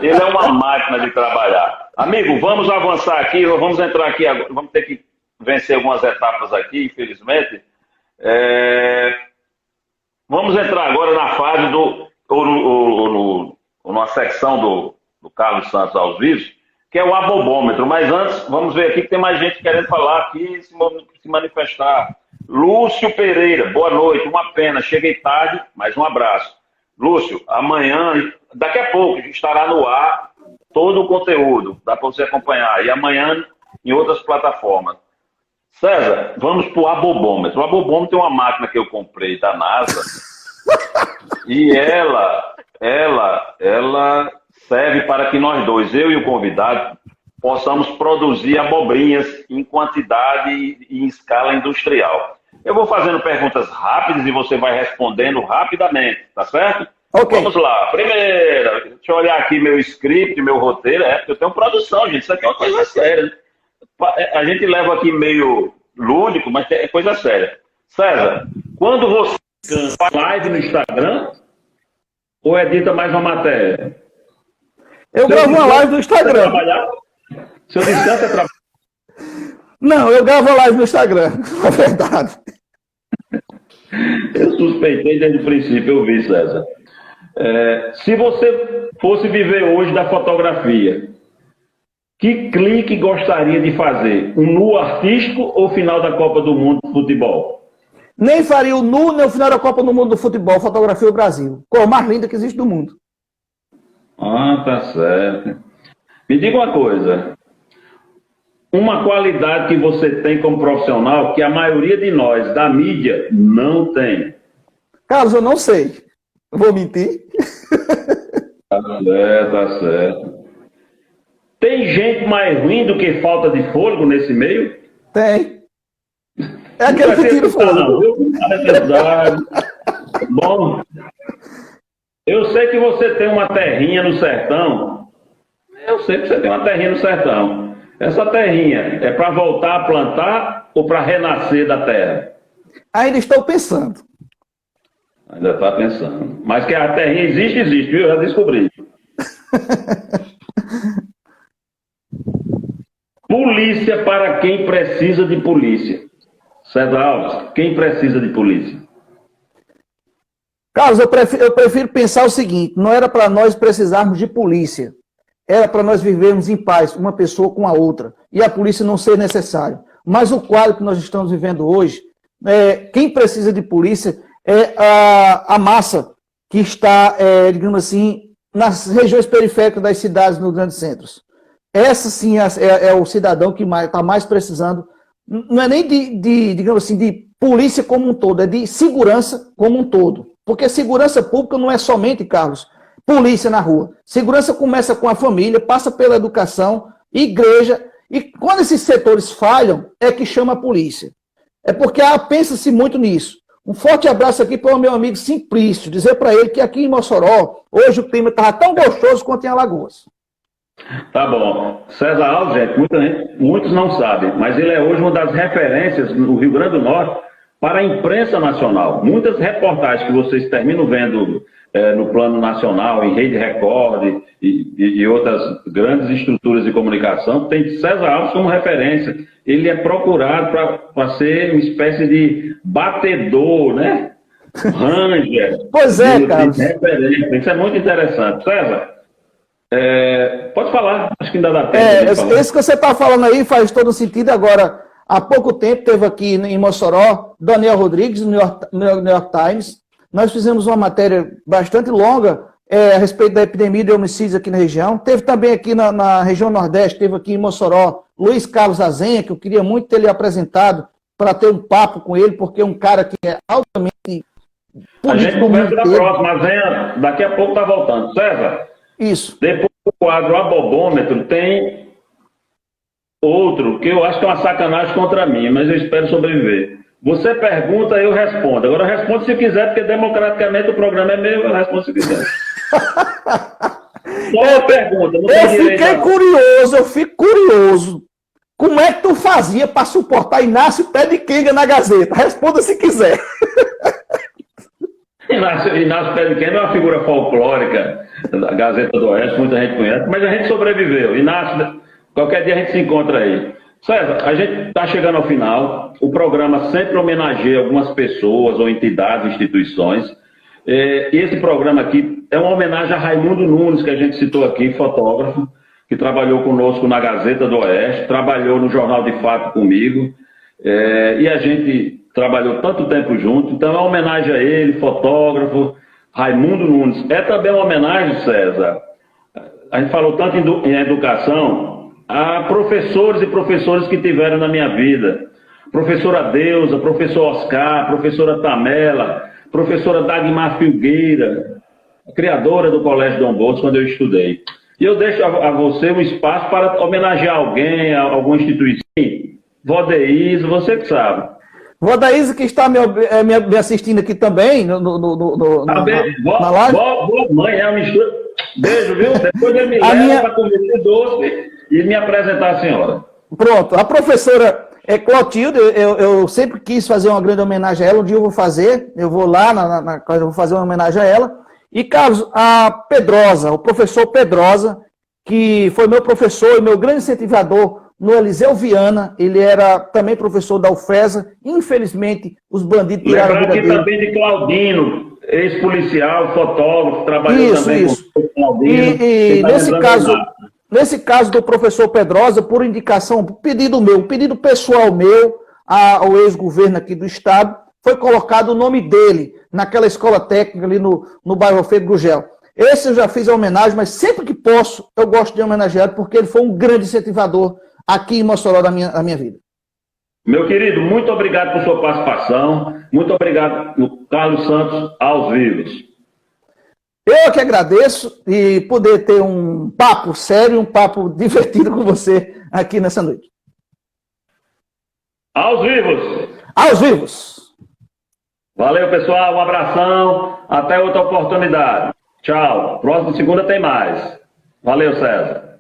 Ele é uma máquina de trabalhar. Amigo, vamos avançar aqui, vamos entrar aqui agora, vamos ter que vencer algumas etapas aqui, infelizmente. Vamos entrar agora na fase numa secção do Carlos Santos aos vivos, que é o abobômetro. Mas antes, vamos ver aqui que tem mais gente querendo falar aqui, se manifestar. Lúcio Pereira, boa noite, uma pena, cheguei tarde, mas um abraço. Lúcio, amanhã, daqui a pouco, estará no ar todo o conteúdo, dá para você acompanhar. E amanhã em outras plataformas. César, vamos para o abobômetro. O abobômetro é uma máquina que eu comprei da NASA e ela serve para que nós dois, eu e o convidado, possamos produzir abobrinhas em quantidade e em escala industrial. Eu vou fazendo perguntas rápidas e você vai respondendo rapidamente, tá certo? Ok. Vamos lá. Primeira, deixa eu olhar aqui meu script, meu roteiro. Porque eu tenho produção, gente. Isso aqui é uma coisa séria, né? A gente leva aqui meio lúdico, mas é coisa séria. César, quando você faz live no Instagram, ou edita mais uma matéria? Eu gravo uma live no Instagram. Seu descanso é trabalhar? Não, eu gravo a live no Instagram, é verdade. Eu suspeitei desde o princípio, eu vi, César. Se você fosse viver hoje da fotografia, que clique gostaria de fazer? Um nu artístico ou final da Copa do Mundo de futebol? Nem faria o nu, nem o final da Copa do Mundo do futebol, fotografia do Brasil. Cor mais linda que existe do mundo. Ah, tá certo. Me diga uma coisa. Uma qualidade que você tem como profissional que a maioria de nós, da mídia, não tem. Carlos, eu não sei. Vou mentir? Tá certo, tá certo. Tem gente mais ruim do que falta de fôlego nesse meio? Tem. É aquele que tira o fôlego. É verdade. Bom, eu sei que você tem uma terrinha no sertão. Eu sei que você tem uma terrinha no sertão. Essa terrinha é para voltar a plantar ou para renascer da terra? Ainda estou pensando. Ainda está pensando. Mas que a terrinha existe, viu? Eu já descobri. Polícia para quem precisa de polícia. César Alves, quem precisa de polícia? Carlos, eu prefiro pensar o seguinte, não era para nós precisarmos de polícia, era para nós vivermos em paz, uma pessoa com a outra, e a polícia não ser necessária. Mas o quadro que nós estamos vivendo hoje, quem precisa de polícia é a massa que está, digamos assim, nas regiões periféricas das cidades, nos grandes centros. Essa sim é o cidadão que está mais precisando, não é nem digamos assim, de polícia como um todo, é de segurança como um todo. Porque segurança pública não é somente, Carlos, polícia na rua. Segurança começa com a família, passa pela educação, igreja, e quando esses setores falham, é que chama a polícia. É porque pensa-se muito nisso. Um forte abraço aqui para o meu amigo Simplício, dizer para ele que aqui em Mossoró, hoje o clima estava tão gostoso quanto em Alagoas. Tá bom. César Alves, gente, muitos não sabem, mas ele é hoje uma das referências no Rio Grande do Norte para a imprensa nacional. Muitas reportagens que vocês terminam vendo no plano nacional, em Rede Record e outras grandes estruturas de comunicação, tem César Alves como referência. Ele é procurado para ser uma espécie de batedor, né? Ranger. Pois é, Carlos. De referência. Isso é muito interessante. César, pode falar, acho que ainda dá tempo. Esse que você está falando aí faz todo sentido. Agora, há pouco tempo teve aqui em Mossoró, Daniel Rodrigues, no New York Times. Nós fizemos uma matéria bastante longa a respeito da epidemia de homicídios aqui na região. Teve também aqui na região Nordeste, teve aqui em Mossoró, Luiz Carlos Azenha, que eu queria muito ter lhe apresentado para ter um papo com ele, porque é um cara que é altamente... A gente conversa na próxima, Azenha, daqui a pouco está voltando. César? Isso. Depois do quadro Abobômetro, tem outro, que eu acho que é uma sacanagem contra mim, mas eu espero sobreviver. Você pergunta, eu respondo. Agora eu respondo se quiser, porque democraticamente o programa é meu, eu respondo se quiser. Só uma pergunta. Eu fico curioso. Como é que tu fazia para suportar Inácio Pé de Quenga na Gazeta? Responda se quiser. Inácio Pé de Quenga é uma figura folclórica da Gazeta do Oeste, muita gente conhece, mas a gente sobreviveu. Inácio, qualquer dia a gente se encontra aí. César, a gente está chegando ao final. O programa sempre homenageia algumas pessoas ou entidades, instituições. E esse programa aqui é uma homenagem a Raimundo Nunes, que a gente citou aqui, fotógrafo, que trabalhou conosco na Gazeta do Oeste, trabalhou no Jornal de Fato comigo, e a gente trabalhou tanto tempo junto. Então é uma homenagem a ele, fotógrafo, Raimundo Nunes. É também uma homenagem, César. A gente falou tanto em educação, a professores e professores que tiveram na minha vida. Professora Deusa, professor Oscar, professora Tamela, professora Dagmar Filgueira, criadora do Colégio Dom Bosco, quando eu estudei. E eu deixo a você um espaço para homenagear alguém, alguma instituição. Vó Deise, você que sabe. Vó Deise, que está me assistindo aqui também, na live. Vó, mãe, é uma mistura. Beijo, viu? Depois ele me leva para comer esse doce e me apresentar a senhora. Pronto, a professora Clotilde, eu sempre quis fazer uma grande homenagem a ela, um dia eu vou fazer, eu vou lá eu vou fazer uma homenagem a ela. E, Carlos, a Pedrosa, o professor Pedrosa, que foi meu professor e meu grande incentivador no Eliseu Viana, ele era também professor da UFESA, infelizmente os bandidos tiraram a vida dele. Lembrando aqui também de Claudino, ex-policial, fotógrafo, trabalhou também com Claudino. E nesse caso do professor Pedrosa, por indicação, pedido pessoal meu ao ex-governo aqui do estado, foi colocado o nome dele naquela escola técnica ali no bairro Feio Gugel. Esse eu já fiz a homenagem, mas sempre que posso, eu gosto de homenagear, porque ele foi um grande incentivador aqui em Mossoró da minha vida. Meu querido, muito obrigado por sua participação. Muito obrigado, Carlos Santos, aos vivos. Eu que agradeço e poder ter um papo sério, um papo divertido com você aqui nessa noite. Aos vivos! Aos vivos! Valeu, pessoal. Um abração. Até outra oportunidade. Tchau. Próxima segunda tem mais. Valeu, César.